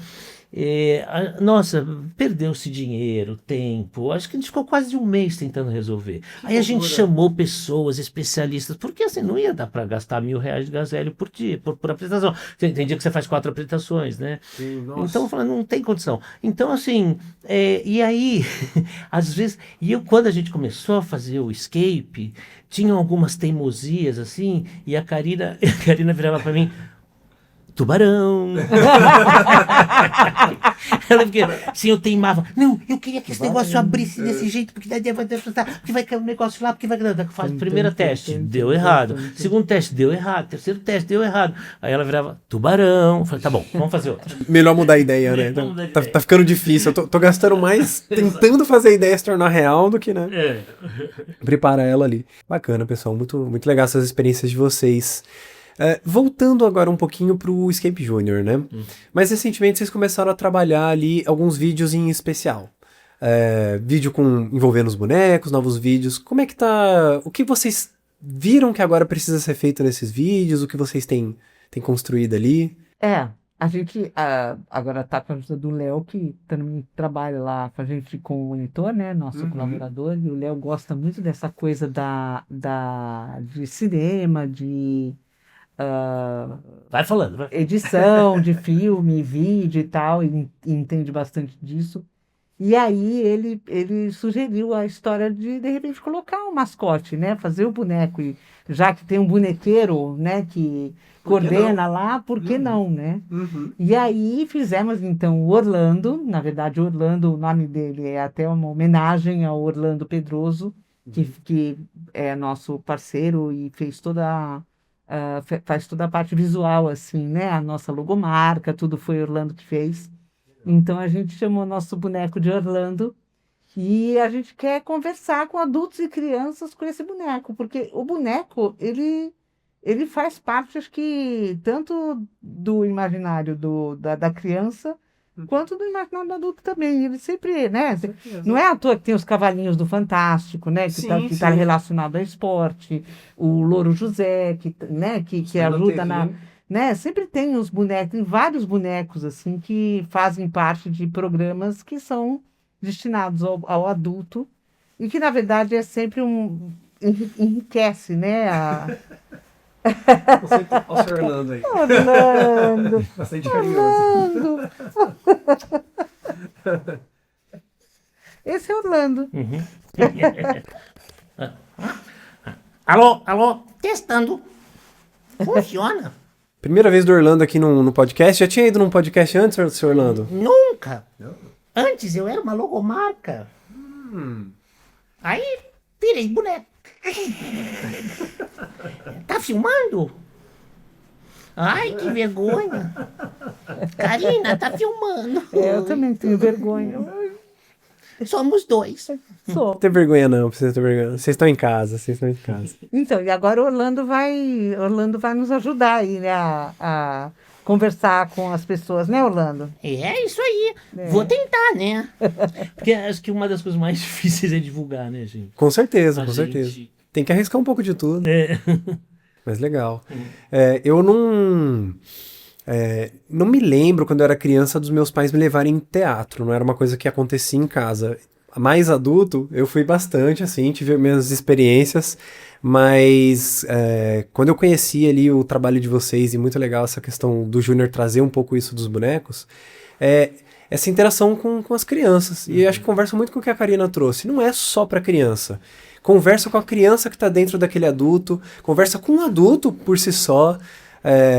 nossa, perdeu-se dinheiro, tempo, acho que a gente ficou quase 1 mês tentando resolver. Aí a gente chamou pessoas, especialistas, porque assim, não ia dar para gastar R$1.000 de gazélio por dia, por apresentação. Tem dia que você faz 4 apresentações, né?
Sim,
então, falando, não tem condição. Então, assim, e aí, às vezes, quando a gente começou a fazer o escape, tinham algumas teimosias, assim, e a Karina virava para mim, tubarão. Porque assim, eu teimava. Não, eu queria que esse negócio abrisse desse jeito, porque daí vai porque vai cair um negócio lá, porque vai. Faz primeiro teste, deu errado. Segundo teste, deu errado. Terceiro teste, deu errado. Aí ela virava, tubarão. Eu falei, tá bom, vamos fazer outro.
Melhor mudar a ideia, né? Então, tá ficando difícil. Eu tô gastando mais tentando fazer a ideia se tornar real do que, né? Prepara ela ali. Bacana, pessoal. Muito, muito legal essas experiências de vocês. Voltando agora um pouquinho pro Escape Junior, né? Mas recentemente vocês começaram a trabalhar ali alguns vídeos em especial. Vídeo envolvendo os bonecos, novos vídeos. Como é que tá... O que vocês viram que agora precisa ser feito nesses vídeos? O que vocês têm construído ali?
A gente agora está com a ajuda do Léo, que também trabalha lá com a gente com o monitor, né? Nosso colaborador. E o Léo gosta muito dessa coisa de cinema, de
Vai falando, vai.
edição de filme, vídeo e tal, e entende bastante disso. E aí ele sugeriu a história de repente, colocar um mascote, né? Fazer o boneco. E já que tem um bonequeiro, né, que coordena lá, por que não, né? E aí fizemos, então, o Orlando. Na verdade, o Orlando, o nome dele é até uma homenagem ao Orlando Pedroso, que é nosso parceiro e fez faz toda a parte visual, assim, né? A nossa logomarca, tudo foi Orlando que fez. Então a gente chamou nosso boneco de Orlando e a gente quer conversar com adultos e crianças com esse boneco, porque o boneco, ele faz parte, acho que, tanto do imaginário da criança, quanto do imaginário do adulto também. Ele sempre, né? Não é à toa que tem os cavalinhos do Fantástico, né? Que está relacionado ao esporte, o Louro José, né? que ajuda na... Né? Sempre tem os bonecos, tem vários bonecos assim que fazem parte de programas que são destinados ao adulto e que na verdade é sempre enriquece, né?
Olha o seu Orlando aí.
Orlando,
Bastante carinhoso.
Esse é Orlando.
Alô, testando. Funciona?
Primeira vez do Orlando aqui no podcast. Já tinha ido num podcast antes, seu Orlando?
Nunca. Antes eu era uma logomarca. Aí virei boneco. Tá filmando? Ai, que vergonha. Karina, tá filmando.
Eu também tenho vergonha.
Somos dois.
Sou.
Não tem vergonha não, precisa ter vergonha. Vocês estão em casa.
Então, e agora o Orlando vai nos ajudar aí, né, a conversar com as pessoas, né, Orlando?
É isso aí. Vou tentar, né? Porque acho que uma das coisas mais difíceis é divulgar, né, gente?
Com certeza,
A
com
gente-
certeza. Tem que arriscar um pouco de tudo.
É.
Mas legal. Eu não me lembro, quando eu era criança, dos meus pais me levarem em teatro. Não era uma coisa que acontecia em casa. Mais adulto, eu fui bastante, assim, tive minhas experiências. Mas quando eu conheci ali o trabalho de vocês, e muito legal essa questão do Júnior trazer um pouco isso dos bonecos, essa interação com as crianças. E acho que conversa muito com o que a Karina trouxe. Não é só para criança. Conversa com a criança que está dentro daquele adulto, conversa com um adulto por si só.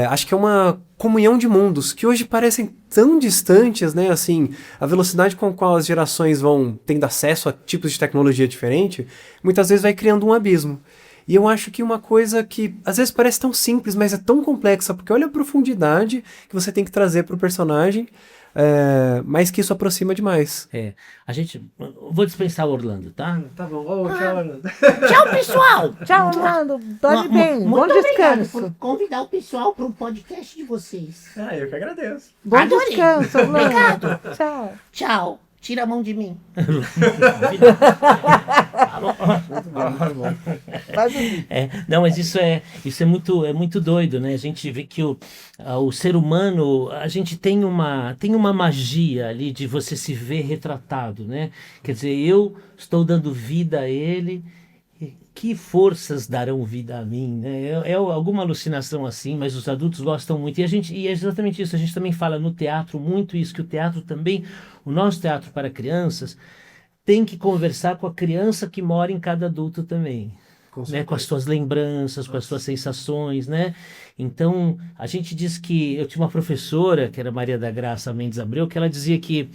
Acho que é uma comunhão de mundos que hoje parecem tão distantes, né? Assim, a velocidade com a qual as gerações vão tendo acesso a tipos de tecnologia diferente, muitas vezes vai criando um abismo. E eu acho que uma coisa que às vezes parece tão simples, mas é tão complexa, porque olha a profundidade que você tem que trazer para o personagem, mas que isso aproxima demais.
A gente... Vou dispensar o Orlando, tá?
Tá bom, tchau, Orlando.
Tchau, pessoal!
Tchau, Orlando. Dorme bem. Bom
Muito obrigado
descanso.
por convidar o pessoal para o podcast de vocês.
Eu que agradeço.
Bom
Adorei.
descanso, Orlando. Tchau.
Tchau. Tira a mão de mim. Não, mas isso é muito doido, né? A gente vê que o ser humano, a gente tem uma magia ali de você se ver retratado, né? Quer dizer, eu estou dando vida a ele, que forças darão vida a mim, né? É alguma alucinação assim, mas os adultos gostam muito. E é exatamente isso, a gente também fala no teatro muito isso, que o teatro também, o nosso teatro para crianças, tem que conversar com a criança que mora em cada adulto também. Né, com as suas lembranças, com as suas sensações, né? Então, a gente diz que... Eu tinha uma professora, que era Maria da Graça Mendes Abreu, que ela dizia que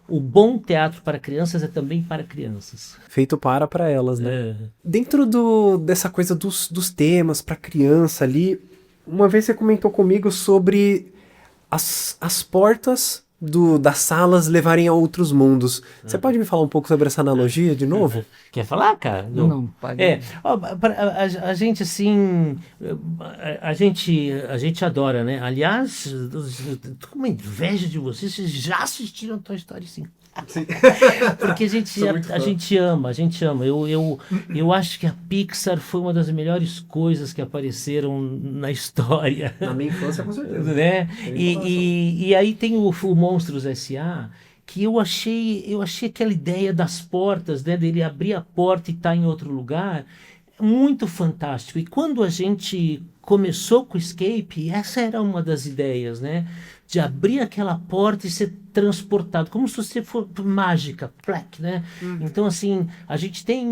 o bom teatro para crianças é também para crianças.
Feito para elas, né? Dentro dessa coisa dos temas para criança ali, uma vez você comentou comigo sobre as portas das salas levarem a outros mundos. Você pode me falar um pouco sobre essa analogia de novo?
Quer falar, cara?
Não, pode.
Ó, a gente assim, a gente adora, né? Aliás, tô com uma inveja de vocês já assistiram Toy Story 5.
Sim.
Porque a gente ama, a gente ama. Eu acho que a Pixar foi uma das melhores coisas que apareceram na história.
Na minha infância, com certeza.
Né? E aí tem o Monstros S.A., que eu achei aquela ideia das portas, né, dele abrir a porta e estar em outro lugar, muito fantástico. E quando a gente começou com o Escape, essa era uma das ideias, né? De abrir aquela porta e ser transportado, como se você fosse mágica, plaque, né? Então, assim, a gente tem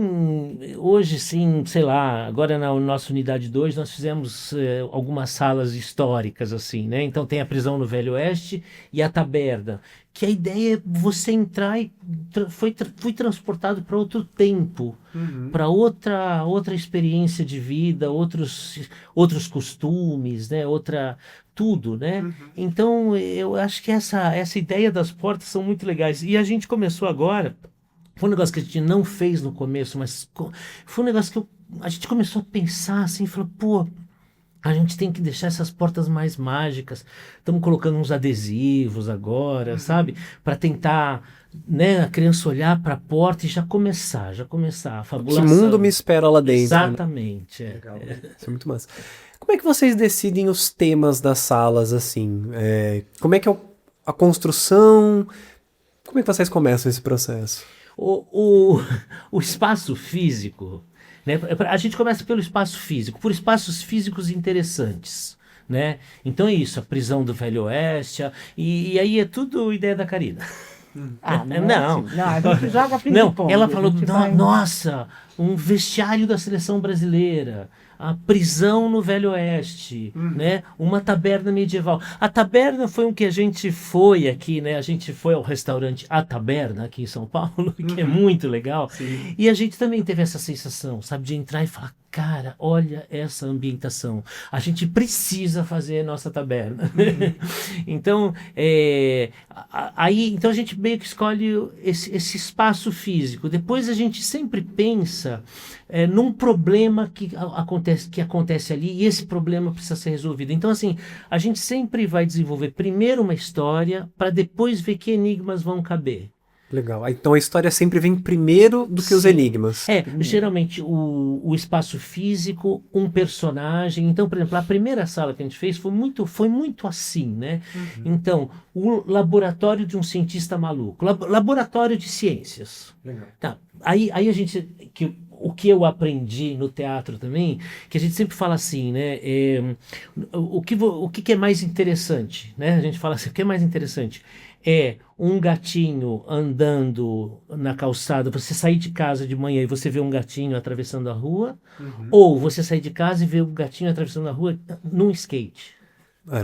hoje, sim, sei lá, agora na nossa unidade 2 nós fizemos algumas salas históricas, assim, né? Então tem a prisão no Velho Oeste e a taberna, que a ideia é você entrar e fui transportado para outro tempo, para outra experiência de vida, outros costumes, né? Tudo, né? Então, eu acho que essa ideia das portas são muito legais. E a gente começou agora, foi um negócio que a gente não fez no começo, mas foi um negócio que a gente começou a pensar assim, falou, pô, a gente tem que deixar essas portas mais mágicas. Estamos colocando uns adesivos agora, sabe? Para tentar, né, a criança olhar para a porta e já começar a
Que
fabulação.
mundo me espera lá dentro?
Exatamente.
Né? Legal. Isso é muito massa. Como é que vocês decidem os temas das salas, assim? Como é que é a construção? Como é que vocês começam esse processo?
O espaço físico, né? A gente começa pelo espaço físico, por espaços físicos interessantes, né? Então é isso, a prisão do Velho Oeste, e aí é tudo ideia da Karina.
Não. Não, a gente joga ping-pong.
Ela falou,
vai...
nossa, um vestiário da seleção brasileira, a prisão no Velho Oeste, né? Uma taberna medieval. A taberna foi um que a gente foi aqui, né? A gente foi ao restaurante A Taberna, aqui em São Paulo, que é muito legal.
Sim.
E a gente também teve essa sensação, sabe, de entrar e falar, cara, olha essa ambientação. A gente precisa fazer a nossa taberna. Então, então a gente meio que escolhe esse espaço físico. Depois a gente sempre pensa num problema que acontece ali e esse problema precisa ser resolvido. Então, assim, a gente sempre vai desenvolver primeiro uma história para depois ver que enigmas vão caber.
Legal. Então a história sempre vem primeiro do que os
Sim.
enigmas.
Geralmente o espaço físico, um personagem. Então, por exemplo, a primeira sala que a gente fez foi muito assim, né? Então, o laboratório de um cientista maluco, laboratório de ciências.
Legal.
Tá. Aí a gente, o que eu aprendi no teatro também, que a gente sempre fala assim, né? O que é mais interessante, né? A gente fala assim, o que é mais interessante? É um gatinho andando na calçada, você sair de casa de manhã e você vê um gatinho atravessando a rua, ou você sair de casa e ver um gatinho atravessando a rua num skate.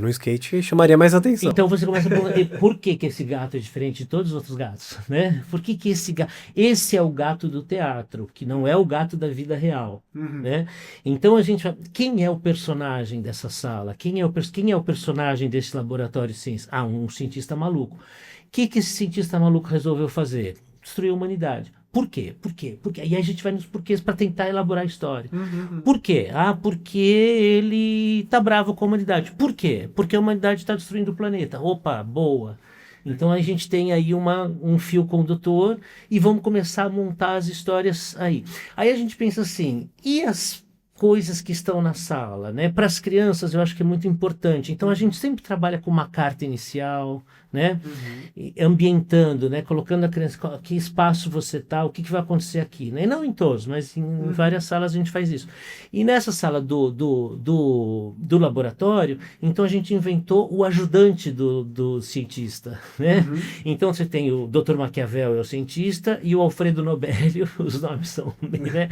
No skate chamaria mais atenção.
Então você começa a perguntar, por que esse gato é diferente de todos os outros gatos, né? Por que esse gato... Esse é o gato do teatro, que não é o gato da vida real, né? Então a gente fala, quem é o personagem dessa sala? Quem é o personagem desse laboratório de ciência? Um cientista maluco. O que esse cientista maluco resolveu fazer? Destruir a humanidade. Por quê? E aí a gente vai nos porquês para tentar elaborar a história. Por quê? Porque ele tá bravo com a humanidade. Por quê? Porque a humanidade está destruindo o planeta. Opa, boa. Então a gente tem aí um fio condutor e vamos começar a montar as histórias aí. Aí a gente pensa assim, e as coisas que estão na sala, né? Para as crianças eu acho que é muito importante. Então a gente sempre trabalha com uma carta inicial, né? Ambientando, né? Colocando a criança, que espaço você tá, o que vai acontecer aqui, né? E não em todos, mas em várias salas a gente faz isso. E nessa sala do laboratório, então a gente inventou o ajudante do cientista, né? Então você tem o Dr. Maquiavel, é o cientista, e o Alfredo Nobel, os nomes são, né?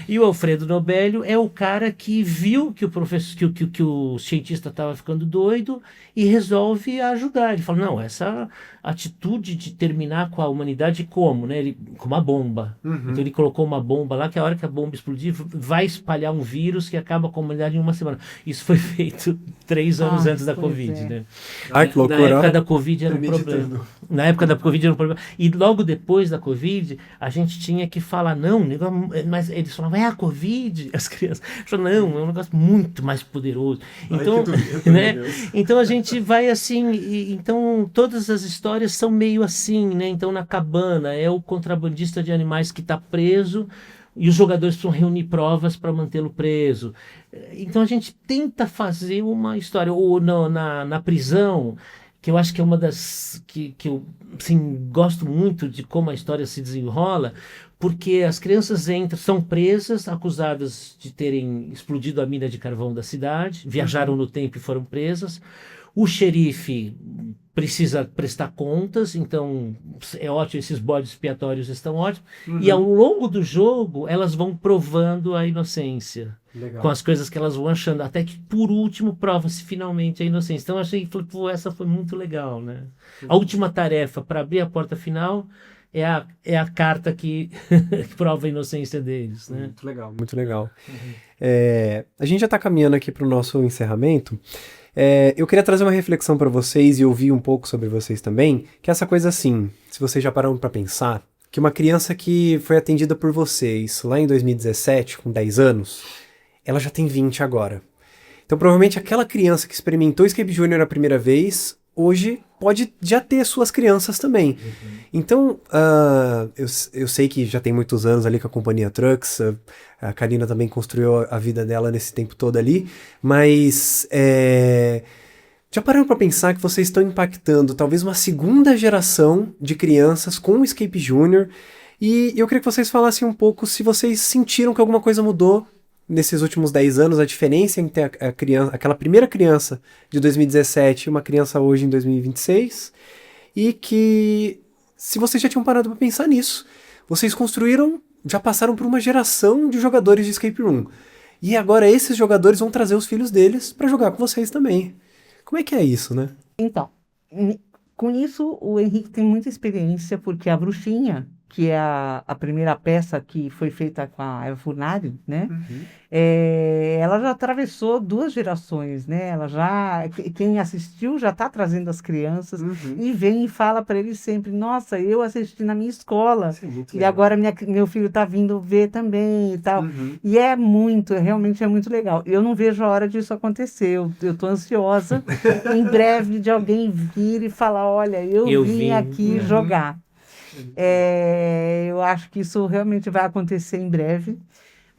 E o Alfredo Nobel Nobélio é o cara que viu que o professor, que o cientista estava ficando doido e resolve ajudar. Ele fala, não, essa atitude de terminar com a humanidade como, né? Com uma bomba. Então ele colocou uma bomba lá, que a hora que a bomba explodir, vai espalhar um vírus que acaba com a humanidade em uma semana. Isso foi feito 3 anos antes da Covid, né?
Ai, que loucura.
Na época da Covid era um problema. Na época da Covid era um problema. E logo depois da Covid, a gente tinha que falar, não, mas eles falavam, é a Covid? As crianças falavam, não, é um negócio muito mais poderoso. Então, né? Então a gente vai assim, então todas as histórias são meio assim, né? Então na cabana é o contrabandista de animais que está preso e os jogadores precisam reunir provas para mantê-lo preso. Então a gente tenta fazer uma história. Ou na prisão, que eu acho que é uma das que eu assim, gosto muito de como a história se desenrola, porque as crianças são presas, acusadas de terem explodido a mina de carvão da cidade, viajaram no tempo e foram presas. O xerife precisa prestar contas, então é ótimo, esses bodes expiatórios estão ótimos. E ao longo do jogo, elas vão provando a inocência.
Legal.
Com as coisas que elas vão achando, até que por último prova-se finalmente a inocência. Então eu achei, pô, essa foi muito legal, né? A última tarefa para abrir a porta final é a carta que prova a inocência deles, né?
Muito legal, muito legal. A gente já está caminhando aqui para o nosso encerramento. Eu queria trazer uma reflexão para vocês e ouvir um pouco sobre vocês também, que é essa coisa assim, se vocês já pararam para pensar, que uma criança que foi atendida por vocês lá em 2017, com 10 anos, ela já tem 20 agora. Então provavelmente aquela criança que experimentou Escape Junior a primeira vez, hoje pode já ter suas crianças também. Então, eu sei que já tem muitos anos ali com a companhia Trucks, a Karina também construiu a vida dela nesse tempo todo ali, mas já pararam para pensar que vocês estão impactando talvez uma segunda geração de crianças com o Escape Junior, e eu queria que vocês falassem um pouco se vocês sentiram que alguma coisa mudou nesses últimos 10 anos, a diferença entre aquela primeira criança de 2017 e uma criança hoje em 2026, e que, se vocês já tinham parado para pensar nisso, vocês já passaram por uma geração de jogadores de Escape Room, e agora esses jogadores vão trazer os filhos deles para jogar com vocês também. Como é que é isso, né?
Então, com isso, o Henrique tem muita experiência, porque a Bruxinha, que é a primeira peça que foi feita com a Eva Furnari, né? Ela já atravessou 2 gerações, né? Quem assistiu já está trazendo as crianças e vem e fala para eles sempre, nossa, eu assisti na minha escola e agora meu filho está vindo ver também e tal. E realmente é muito legal. Eu não vejo a hora disso acontecer, eu estou ansiosa em breve de alguém vir e falar, olha, eu vim aqui jogar. Eu acho que isso realmente vai acontecer em breve.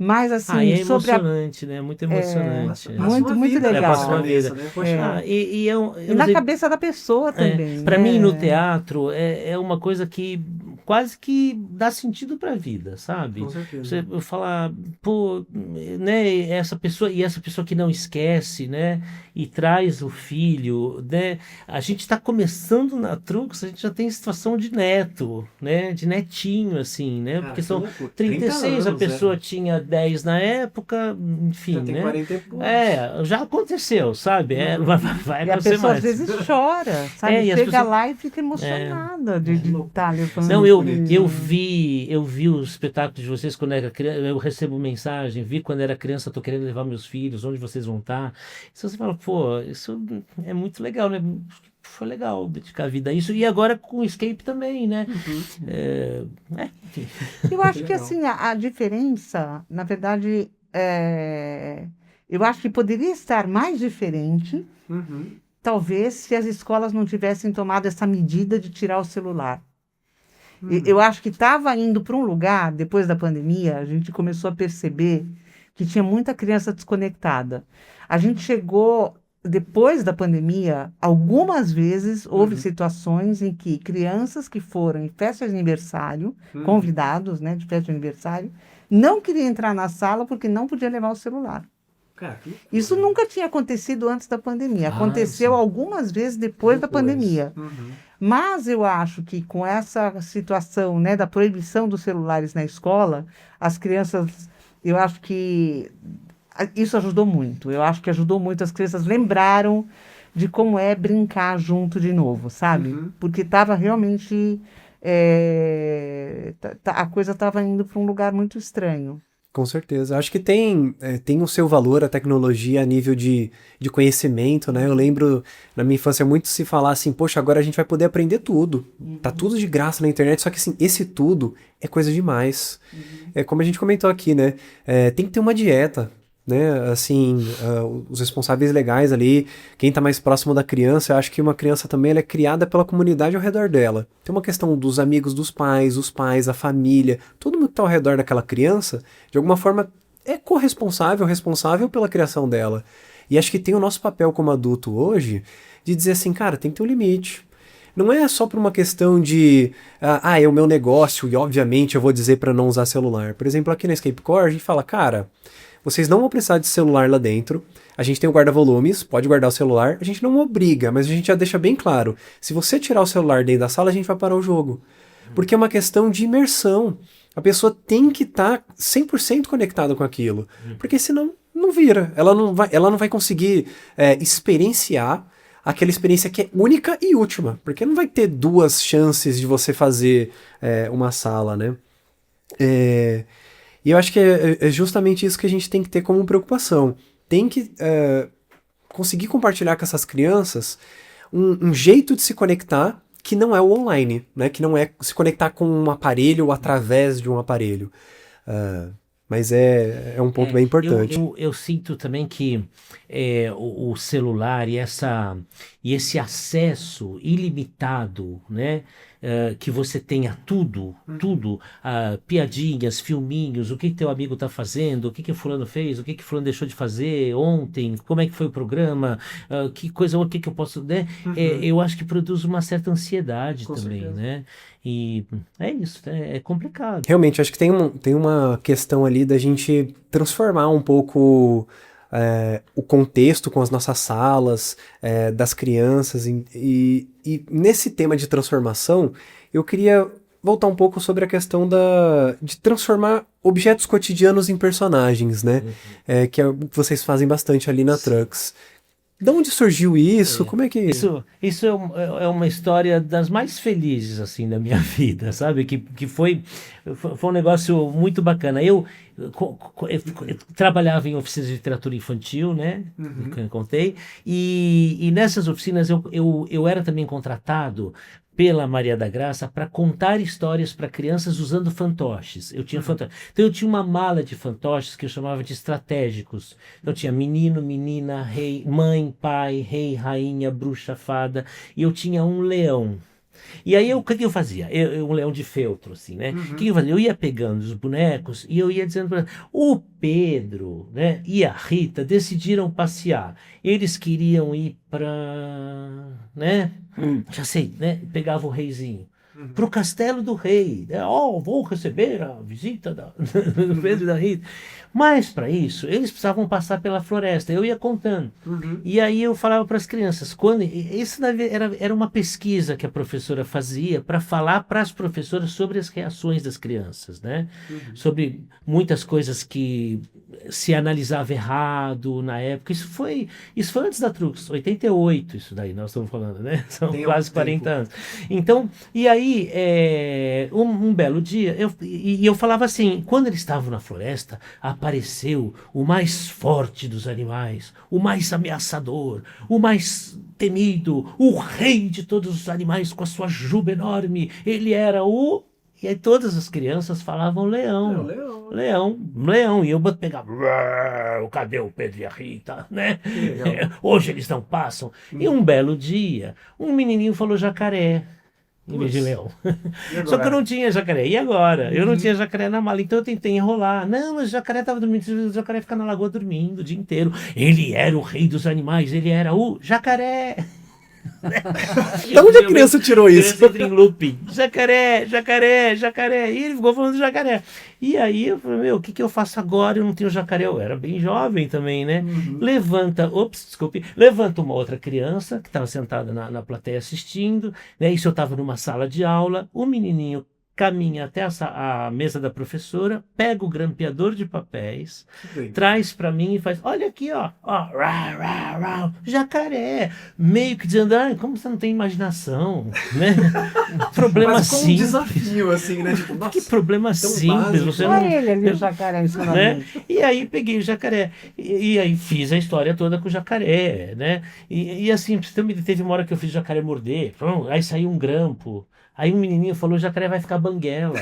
Mas assim,
é emocionante, né? Muito emocionante.
Muito legal.
Passa uma vida. Né?
E na cabeça da pessoa também.
Para mim, no teatro, é uma coisa que quase que dá sentido para a vida, sabe?
Com certeza.
Você falar, pô, né? Essa pessoa que não esquece, né? E traz o filho, né? A gente está começando na Trucks, a gente já tem situação de neto, né? De netinho, assim, né? Porque são 36, a pessoa tinha 10 na época, enfim, já tem, né? 40 e poucos. Já aconteceu, sabe? Vai
e a pessoa às vezes chora, sabe? Chega lá e fica emocionada de estar levando.
Não, eu vi o espetáculo de vocês quando era criança, eu recebo mensagem, vi quando era criança, tô querendo levar meus filhos, onde vocês vão estar. Então você fala, pô, isso é muito legal, né? Foi legal dedicar a vida a isso. E agora com o Escape também, né?
Eu acho que assim, a diferença, na verdade, eu acho que poderia estar mais diferente, talvez, se as escolas não tivessem tomado essa medida de tirar o celular. Eu acho que estava indo para um lugar, depois da pandemia, a gente começou a perceber que tinha muita criança desconectada. A gente chegou, depois da pandemia, algumas vezes houve situações em que crianças que foram em festa de aniversário, convidados, né, de festa de aniversário, não queriam entrar na sala porque não podia levar o celular. Isso nunca tinha acontecido antes da pandemia. Aconteceu algumas vezes depois da pandemia. Mas eu acho que com essa situação, né, da proibição dos celulares na escola, as crianças Eu acho que isso ajudou muito. Eu acho que ajudou muito. As crianças lembraram de como é brincar junto de novo, sabe?
Uhum.
Porque estava realmente. A coisa estava indo para um lugar muito estranho.
Com certeza. Acho que tem o seu valor a tecnologia a nível de conhecimento, né? Eu lembro na minha infância muito se falar assim, poxa, agora a gente vai poder aprender tudo. Tá tudo de graça na internet, só que assim, esse tudo é coisa demais. É como a gente comentou aqui, né? Tem que ter uma dieta, né? Assim, os responsáveis legais ali, quem tá mais próximo da criança, eu acho que uma criança também ela é criada pela comunidade ao redor dela. Tem uma questão dos amigos dos pais, os pais, a família, todo mundo que tá ao redor daquela criança, de alguma forma é corresponsável, responsável pela criação dela. E acho que tem o nosso papel como adulto hoje de dizer assim, cara, tem que ter um limite. Não é só por uma questão de, é o meu negócio e obviamente eu vou dizer para não usar celular. Por exemplo, aqui na Escape Core a gente fala, cara, vocês não vão precisar de celular lá dentro. A gente tem o guarda-volumes, pode guardar o celular. A gente não obriga, mas a gente já deixa bem claro. Se você tirar o celular dentro da sala, a gente vai parar o jogo. Porque é uma questão de imersão. A pessoa tem que estar 100% conectada com aquilo. Porque senão não vira. Ela não vai conseguir experienciar aquela experiência que é única e última. Porque não vai ter duas chances de você fazer uma sala, né? E eu acho que é justamente isso que a gente tem que ter como preocupação. Tem que conseguir compartilhar com essas crianças um jeito de se conectar que não é o online, né? Que não é se conectar com um aparelho ou através de um aparelho. Mas é um ponto bem importante.
Eu sinto também que o celular e esse acesso ilimitado, né? Que você tenha tudo, piadinhas, filminhos, o que teu amigo tá fazendo, o que fulano fez, o que fulano deixou de fazer ontem, como é que foi o programa, o que eu posso, né? Eu acho que produz uma certa ansiedade
Com
também,
certeza.
né? E é isso, é complicado.
Realmente, acho que tem uma questão ali da gente transformar um pouco o contexto com as nossas salas, das crianças. E nesse tema de transformação, eu queria voltar um pouco sobre a questão de transformar objetos cotidianos em personagens, né? Que é o que vocês fazem bastante ali na Trucks. De onde surgiu isso? Como é que...
Isso é uma história das mais felizes, assim, da minha vida, sabe? Que foi um negócio muito bacana. Eu trabalhava em oficinas de literatura infantil, né? Que eu contei. E nessas oficinas eu era também contratado pela Maria da Graça para contar histórias para crianças usando fantoches. Eu tinha fantoches. Então eu tinha uma mala de fantoches que eu chamava de estratégicos. Então tinha menino, menina, rei, mãe, pai, rei, rainha, bruxa, fada. E eu tinha um leão. E aí o que eu fazia? Um leão de feltro, assim, né? O que eu fazia? Eu ia pegando os bonecos e eu ia dizendo para o Pedro, né, e a Rita decidiram passear. Eles queriam ir para, né? Já sei, né? Pegava o reizinho. Para o castelo do rei, né? Vou receber a visita do Pedro e da Rita. Mas para isso, eles precisavam passar pela floresta. Eu ia contando. E aí eu falava para as crianças. Isso era uma pesquisa que a professora fazia para falar para as professoras sobre as reações das crianças, né? Sobre muitas coisas que se analisava errado na época. Isso foi antes da Trucks, 88, isso daí nós estamos falando, né? São quase 40 anos. Então, e aí, um belo dia, eu falava assim, quando eles estavam na floresta, apareceu o mais forte dos animais, o mais ameaçador, o mais temido, o rei de todos os animais com a sua juba enorme. Ele era o... E aí todas as crianças falavam leão. Leão. E eu pegava, cadê o Pedro e a Rita, né? Hoje eles não passam. E um belo dia, um menininho falou jacaré. Em vez de leão. Só que eu não tinha jacaré. E agora? Eu não tinha jacaré na mala. Então eu tentei enrolar. Não, mas o jacaré estava dormindo. O jacaré fica na lagoa dormindo o dia inteiro. Ele era o rei dos animais. Ele era o jacaré.
Da onde a criança tirou isso?
Criança em looping. Jacaré. E ele ficou falando jacaré. E aí eu falei, o que eu faço agora? Eu não tenho jacaré. Eu era bem jovem também, né? Levanta uma outra criança que estava sentada na plateia assistindo, né? Isso eu estava numa sala de aula. O menininho caminha até a mesa da professora, pega o grampeador de papéis, traz para mim e faz, olha aqui, ó, rá, rá, rá, jacaré, meio que dizendo, como você não tem imaginação, né? Problema
Mas com um
simples.
desafio, assim, né? Tipo, nossa,
Que problema
tão
simples,
básico.
você
Olha
não...
ele ali, o jacaré em cima da
né?
mesa.
E aí peguei o jacaré e aí fiz a história toda com o jacaré, né? E assim, pra você ter uma ideia, teve uma hora que eu fiz o jacaré morder, aí saiu um grampo, aí um menininho falou, o jacaré vai ficar banguela.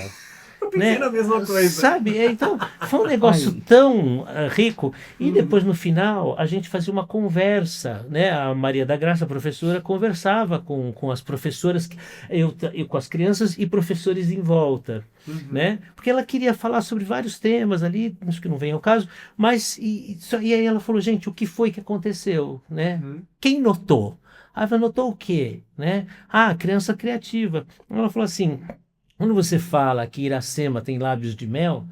Eu pensei
Né?
na mesma coisa.
Sabe? Então, foi um negócio
Aí.
tão rico. E depois, no final, a gente fazia uma conversa, né? A Maria da Graça, a professora, conversava com as professoras, eu com as crianças e professores em volta, né? Porque ela queria falar sobre vários temas ali, acho que não vem ao caso, mas e aí ela falou, gente, o que foi que aconteceu, né? Quem notou? Ah, ela notou o quê, né? Ah, criança criativa. Ela falou assim, quando você fala que Iracema tem lábios de mel,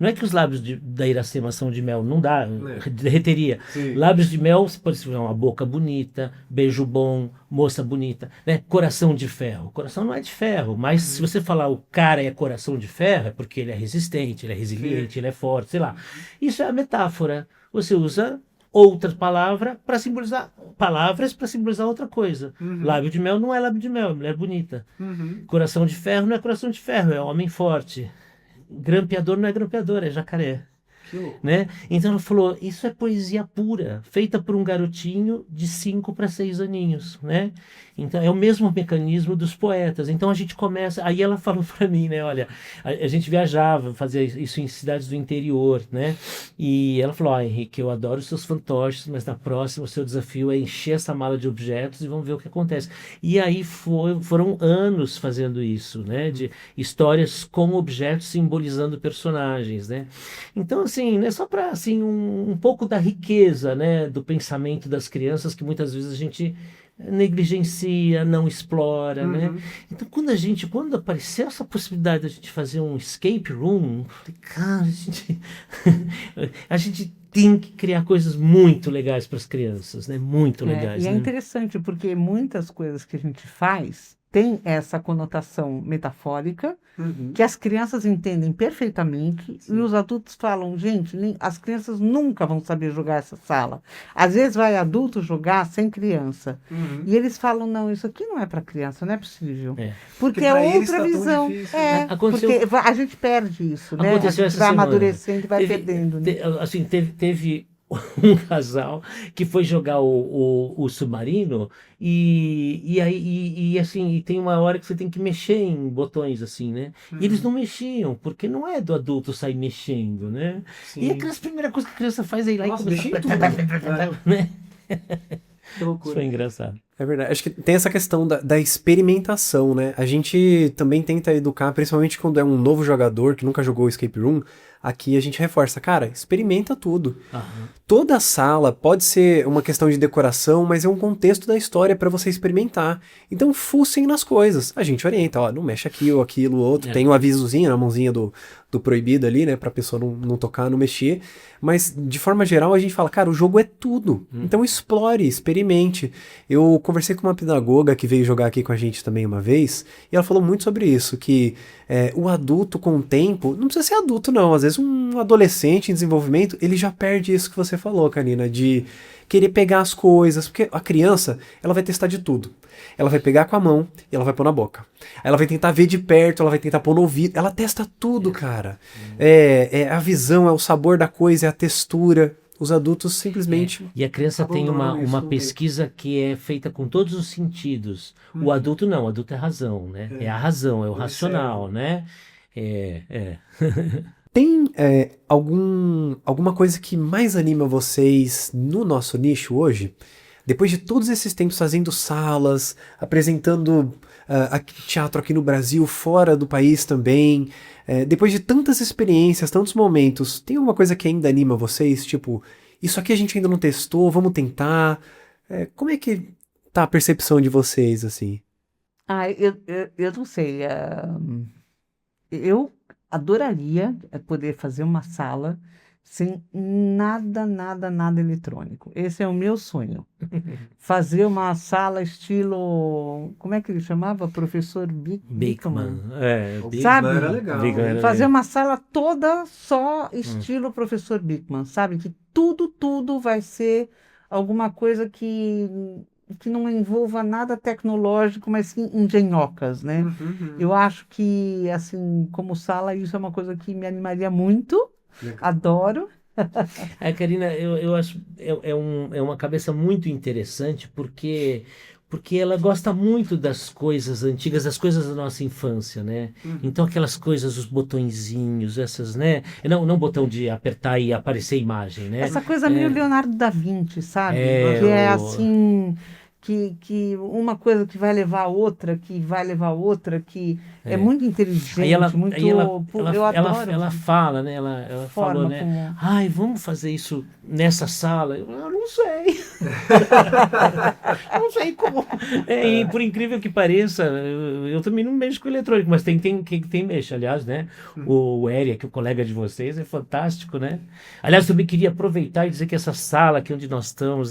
não é que os lábios da Iracema são de mel, não dá, derreteria.
Sim.
Lábios de mel, você pode ser uma boca bonita, beijo bom, moça bonita, né? Coração de ferro. Coração não é de ferro, mas se você falar o cara é coração de ferro, é porque ele é resistente, ele é resiliente, ele é forte, sei lá. Isso é a metáfora. Você usa outra palavras para simbolizar outra coisa. Lábio de mel não é lábio de mel, é mulher bonita. Coração de ferro não é coração de ferro, é homem forte. Grampeador não é grampeador, é jacaré. Né? Então ela falou, isso é poesia pura, feita por um garotinho de 5 para 6 aninhos, né? Então é o mesmo mecanismo dos poetas. Então a gente começa, aí ela falou para mim, né, olha, a gente viajava, fazia isso em cidades do interior, né? E ela falou, Henrique, eu adoro os seus fantoches, mas na próxima o seu desafio é encher essa mala de objetos e vamos ver o que acontece. E aí foram anos fazendo isso, né? De histórias com objetos simbolizando personagens, né? Então, assim, né, só para assim, um pouco da riqueza, né, do pensamento das crianças que muitas vezes a gente negligencia, não explora, né? Então, quando apareceu essa possibilidade de a gente fazer um escape room, eu falei, cara, a gente tem que criar coisas muito legais para as crianças, né? Muito legais,
E é
né?
interessante porque muitas coisas que a gente faz tem essa conotação metafórica que as crianças entendem perfeitamente e os adultos falam, gente, as crianças nunca vão saber jogar essa sala. Às vezes vai adulto jogar sem criança. E eles falam, não, isso aqui não é para criança, não é possível. Porque é
pra eles
outra
tá tão
visão.
difícil,
Porque a gente perde isso, né?
Aconteceu
A gente
essa
vai
semana.
amadurecendo e vai perdendo. Né?
Assim, teve um casal que foi jogar o submarino e assim, e tem uma hora que você tem que mexer em botões assim, né? E eles não mexiam, porque não é do adulto sair mexendo, né? E aquelas primeiras coisas que a criança faz é ir lá
Nossa,
e começar
mexe em
a
tudo.
né?
Que loucura.
Isso foi engraçado.
É verdade. Acho que tem essa questão da experimentação, né? A gente também tenta educar, principalmente quando é um novo jogador que nunca jogou Escape Room, aqui a gente reforça, cara, experimenta tudo. Toda sala pode ser uma questão de decoração, mas é um contexto da história para você experimentar. Então fucem nas coisas. A gente orienta, ó, não mexe aqui ou aquilo, outro. Tem um avisozinho na mãozinha do proibido ali, né, pra pessoa não tocar, não mexer. Mas, de forma geral, a gente fala, cara, o jogo é tudo. Então explore, experimente. Eu conversei com uma pedagoga que veio jogar aqui com a gente também uma vez, e ela falou muito sobre isso, que o adulto com o tempo, não precisa ser adulto não, às vezes um adolescente em desenvolvimento, ele já perde isso que você falou, Karina, de querer pegar as coisas, porque a criança, ela vai testar de tudo. Ela vai pegar com a mão e ela vai pôr na boca. Aí ela vai tentar ver de perto, ela vai tentar pôr no ouvido, ela testa tudo, cara. É a visão, é o sabor da coisa, é a textura. Os adultos simplesmente...
E a criança tem uma pesquisa que é feita com todos os sentidos. O adulto não, o adulto é razão, né? É a razão, é o racional, né?
Tem alguma coisa que mais anima vocês no nosso nicho hoje? Depois de todos esses tempos fazendo salas, apresentando teatro aqui no Brasil, fora do país também, depois de tantas experiências, tantos momentos, tem alguma coisa que ainda anima vocês? Tipo, isso aqui a gente ainda não testou, vamos tentar. Como é que tá a percepção de vocês, assim?
Eu não sei. Eu adoraria poder fazer uma sala sem nada, nada, nada eletrônico. Esse é o meu sonho. Fazer uma sala estilo, como é que ele chamava? Professor
Beekman.
Sabe?
Era legal.
Beekman era
Fazer
legal.
uma sala toda só estilo professor Beekman, sabe? Que tudo vai ser alguma coisa que não envolva nada tecnológico, mas sim engenhocas, né? Eu acho que, assim, como sala, isso é uma coisa que me animaria muito.
Legal.
Adoro.
Karina, eu acho é uma cabeça muito interessante porque ela gosta muito das coisas antigas, das coisas da nossa infância, né? Então aquelas coisas, os botõezinhos, essas, né? Não botão de apertar e aparecer imagem, né?
Essa coisa meio Leonardo da Vinci, sabe?
É,
Que é
o...
assim, que uma coisa que vai levar a outra, que vai levar a outra, que é muito
Aí
inteligente, muito. Eu adoro
ela
essa
fala, né? Ela falou,
forma
né?
como.
Ai, vamos fazer isso nessa sala. Eu não sei. Não sei como. E por incrível que pareça, eu também não mexo com eletrônico, mas quem mexe, aliás, né? O Eric, o colega de vocês, é fantástico, né? Aliás, eu também queria aproveitar e dizer que essa sala aqui onde nós estamos,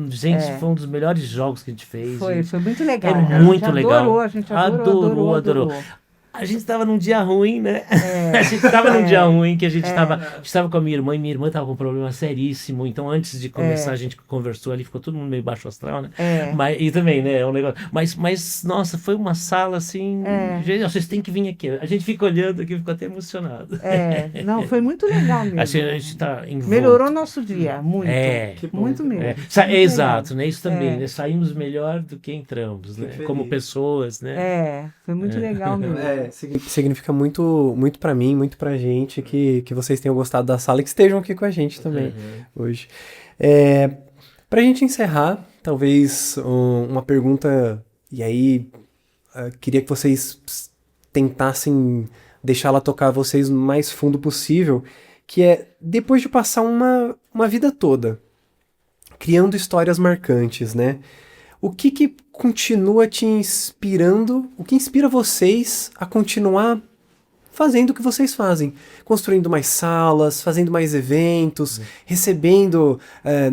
gente, foi um dos melhores jogos que a gente fez.
Foi muito legal.
É
A
muito
gente
legal.
adorou, a gente adorou.
A gente estava num dia ruim, né?
É,
A gente estava num dia ruim que a gente
é.
estava com a minha irmã estava com um problema seríssimo. Então, antes de começar, a gente conversou ali, ficou todo mundo meio baixo astral, né? E também, né? É um negócio. Mas, nossa, foi uma sala assim. Gente, vocês têm que vir aqui. A gente fica olhando aqui, ficou até emocionado.
Não, foi muito legal mesmo.
Assim, a gente está envolto.
Melhorou nosso dia, muito.
Que bom.
Muito mesmo.
Exato, né? Isso também, né? Saímos melhor do que entramos, né? Como pessoas, né?
Foi muito legal mesmo.
Significa muito, muito para mim, muito pra gente que vocês tenham gostado da sala e que estejam aqui com a gente também hoje. Pra gente encerrar, talvez uma pergunta, e aí queria que vocês tentassem deixá-la tocar vocês no mais fundo possível, que é, depois de passar uma vida toda criando histórias marcantes, né? O que continua te inspirando? O que inspira vocês a continuar fazendo o que vocês fazem? Construindo mais salas, fazendo mais eventos, recebendo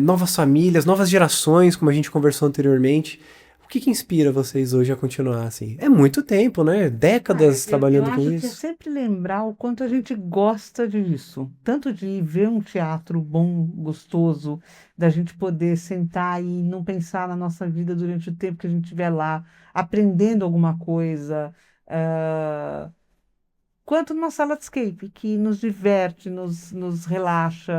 novas famílias, novas gerações, como a gente conversou anteriormente. O que inspira vocês hoje a continuar assim? É muito tempo, né? Décadas trabalhando com
eu acho
isso.
que é sempre lembrar o quanto a gente gosta disso. Tanto de ver um teatro bom, gostoso, da gente poder sentar e não pensar na nossa vida durante o tempo que a gente estiver lá, aprendendo alguma coisa. Quanto numa sala de escape, que nos diverte, nos relaxa.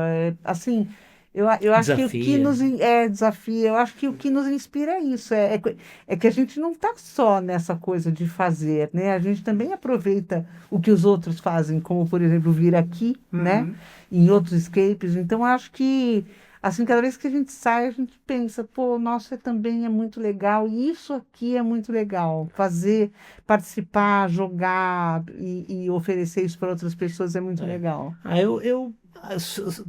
Assim, eu acho que o que
Desafia.
nos desafia, eu acho que o que nos inspira é isso. É que a gente não está só nessa coisa de fazer, né? A gente também aproveita o que os outros fazem, como, por exemplo, vir aqui, né? Em outros escapes. Então, eu acho que, assim, cada vez que a gente sai, a gente pensa, pô, nossa, também é muito legal, e isso aqui é muito legal. Fazer, participar, jogar e oferecer isso para outras pessoas é muito legal.
Eu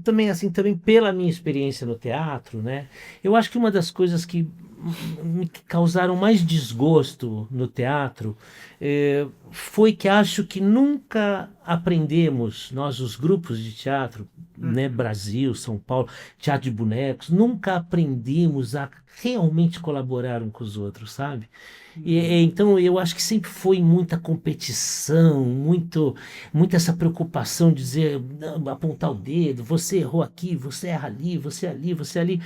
também, assim, também pela minha experiência no teatro, né? Eu acho que uma das coisas que me causaram mais desgosto no teatro foi que acho que nunca aprendemos, nós, os grupos de teatro, né, Brasil, São Paulo, teatro de bonecos, nunca aprendemos a realmente colaborar um com os outros, sabe? Então eu acho que sempre foi muita competição, muito essa preocupação de dizer, não, apontar o dedo, você errou aqui, você erra ali, você ali, você ali,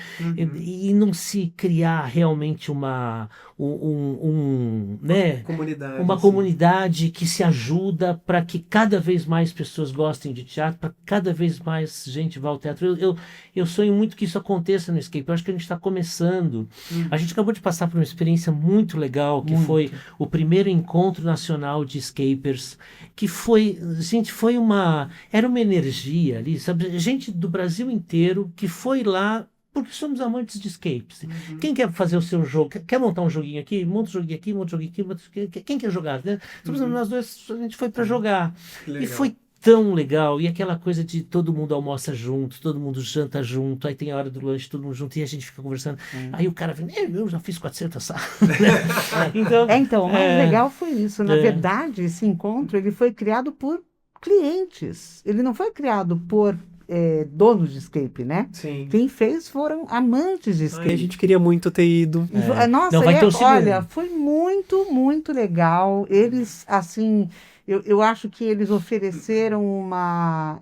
e não se criar realmente né, uma comunidade que se ajuda para que cada vez mais pessoas gostem de teatro, para cada vez mais gente vá ao teatro. Eu sonho muito que isso aconteça no Escape. Eu acho que a gente está começando. A gente acabou de passar por uma experiência muito legal, que foi o primeiro encontro nacional de escapers, que foi, gente, era uma energia ali, sabe? Gente do Brasil inteiro que foi lá porque somos amantes de escapes. Quem quer fazer o seu jogo? Quer montar um joguinho aqui? Monta um joguinho aqui, monta um joguinho aqui. Quem quer jogar? Né? Nós dois, a gente foi para jogar. E foi tão legal. E aquela coisa de todo mundo almoça junto, todo mundo janta junto, aí tem a hora do lanche, todo mundo junto, e a gente fica conversando. Aí o cara vem, eu já fiz 400 salas.
Então, o mais legal foi isso. Na verdade, esse encontro ele foi criado por clientes. Ele não foi criado por donos de escape, né?
Sim.
Quem fez foram amantes de
A
escape.
gente queria muito ter ido.
Nossa,
Não, vai ter o segundo.
olha, foi muito, muito legal. Eles, assim, eu acho que eles ofereceram uma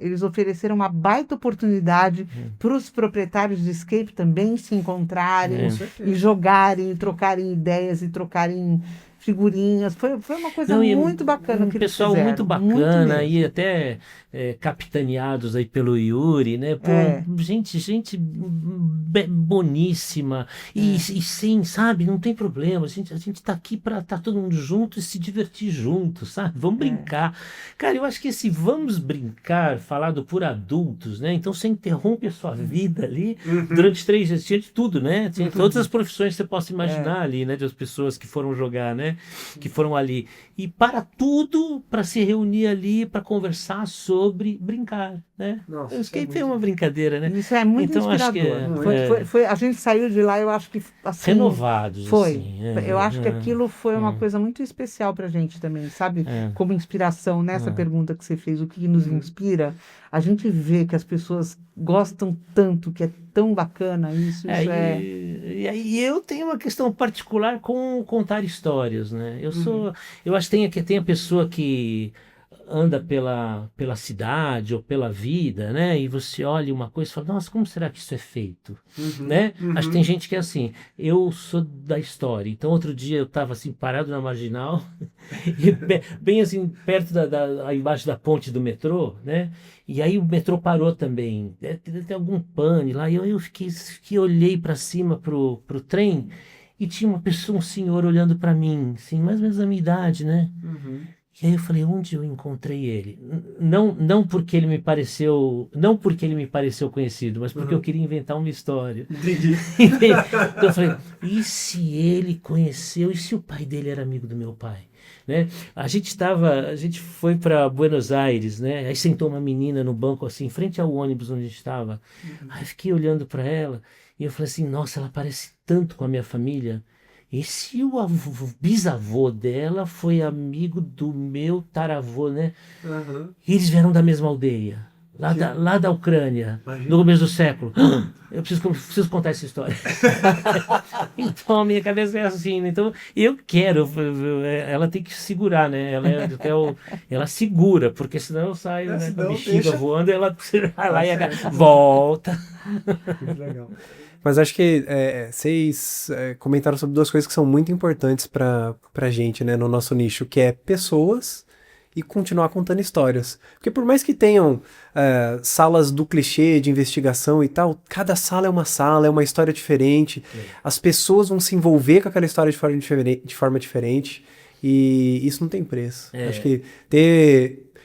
baita oportunidade para os proprietários de escape também se encontrarem e jogarem, e trocarem ideias e trocarem figurinhas. Foi uma coisa
Não, e
muito bacana que eles
pessoal
fizeram.
muito bacana
mesmo.
e até capitaneados aí pelo Yuri, né? Pô, gente boníssima e sim, sabe? Não tem problema. A gente tá aqui para estar todo mundo junto e se divertir junto, sabe? Vamos brincar. Cara, eu acho que esse vamos brincar, falado por adultos, né? Então você interrompe a sua vida ali durante 3 dias. Tinha de tudo, né? Tinha todas as profissões que você possa imaginar ali, né? Das pessoas que foram jogar, né? Que foram ali. E para tudo, para se reunir ali, para conversar sobre brincar, né?
Nossa,
O escape é uma brincadeira, né?
Isso é muito
Então, acho que
inspirador. A gente saiu de lá, eu acho que assim,
renovados,
foi.
assim.
Eu acho que aquilo foi uma coisa muito especial pra gente também, sabe? Como inspiração nessa pergunta que você fez, o que nos inspira? A gente vê que as pessoas gostam tanto, que é tão bacana isso.
E eu tenho uma questão particular com contar histórias, né? Eu acho que tem a pessoa que anda pela cidade ou pela vida, né? E você olha uma coisa e fala, nossa, como será que isso é feito? Né? Acho que tem gente que é assim, eu sou da história. Então, outro dia eu estava assim, parado na Marginal, e bem assim, perto aí embaixo da ponte do metrô, né? E aí o metrô parou também. Tem algum pane lá. E eu olhei para cima pro trem e tinha uma pessoa, um senhor olhando para mim, assim, mais ou menos da minha idade, né? E aí eu falei, onde eu encontrei ele? Não porque ele me pareceu conhecido, mas porque eu queria inventar uma história.
Entendi.
Então eu falei, e se ele conheceu, e se o pai dele era amigo do meu pai? Né? A gente foi para Buenos Aires, né? Aí sentou uma menina no banco assim, em frente ao ônibus onde a gente estava. Aí eu fiquei olhando para ela e eu falei assim, nossa, ela parece tanto com a minha família. E se o bisavô dela foi amigo do meu taravô, né? E eles vieram da mesma aldeia, lá da Ucrânia, no começo do século. Eu preciso contar essa história. Então a minha cabeça é assim. Então eu quero. Ela tem que segurar, né? Ela segura, porque senão eu saio, né, com a bexiga voando, ela vai lá e volta.
Muito legal. Mas acho que vocês comentaram sobre 2 coisas que são muito importantes pra gente, né, no nosso nicho, que é pessoas e continuar contando histórias. Porque por mais que tenham salas do clichê de investigação e tal, cada sala é uma história diferente. As pessoas vão se envolver com aquela história de forma diferente e isso não tem preço. Acho que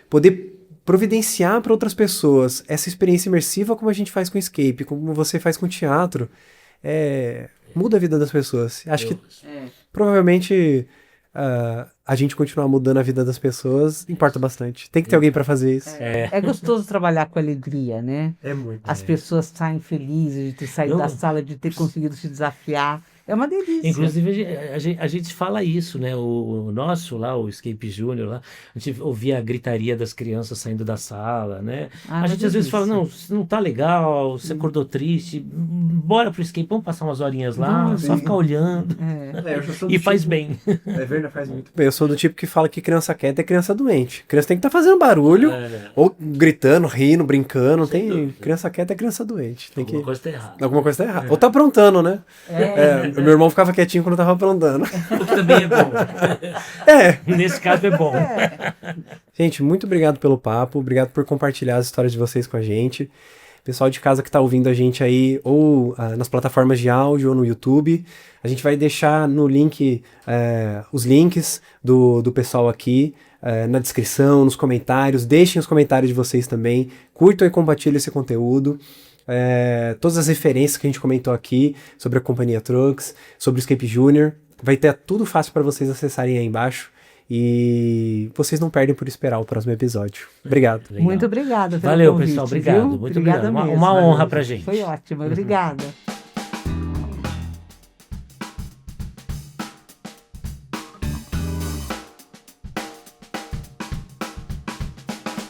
poder providenciar para outras pessoas essa experiência imersiva como a gente faz com escape, como você faz com teatro, muda a vida das pessoas. Acho que provavelmente a gente continuar mudando a vida das pessoas importa bastante. Tem que ter alguém para fazer isso.
É gostoso trabalhar com alegria, né?
É muito.
As pessoas saem felizes de ter saído da sala, de ter conseguido se desafiar. É uma delícia.
Inclusive, a gente fala isso, né? O nosso lá, o Escape Júnior lá, a gente ouvia a gritaria das crianças saindo da sala, né? A gente às vezes fala, não tá legal, você acordou triste, bora pro escape, vamos passar umas horinhas lá, só ficar olhando. E faz bem.
É verdade, faz muito bem. Eu sou do tipo que fala que criança quieta é criança doente. Criança tem que estar fazendo barulho, ou gritando, rindo, brincando. Criança quieta é criança doente.
Alguma coisa tá errada.
Alguma coisa tá errada. Ou tá aprontando, né? Meu irmão ficava quietinho quando eu tava aprontando.
O que também é bom. Nesse caso é bom.
Gente, muito obrigado pelo papo. Obrigado por compartilhar as histórias de vocês com a gente. Pessoal de casa que tá ouvindo a gente aí, ou nas plataformas de áudio, ou no YouTube. A gente vai deixar no link, os links do pessoal aqui, na descrição, nos comentários. Deixem os comentários de vocês também. Curtam e compartilhem esse conteúdo. Todas as referências que a gente comentou aqui sobre a Companhia Trucks, sobre o Escape Júnior, vai ter tudo fácil para vocês acessarem aí embaixo e vocês não perdem por esperar o próximo episódio. Obrigado.
Muito obrigada pelo
Valeu,
convite,
pessoal. Obrigado.
Viu?
Muito obrigado. Uma honra pra gente.
Foi ótimo. Obrigada.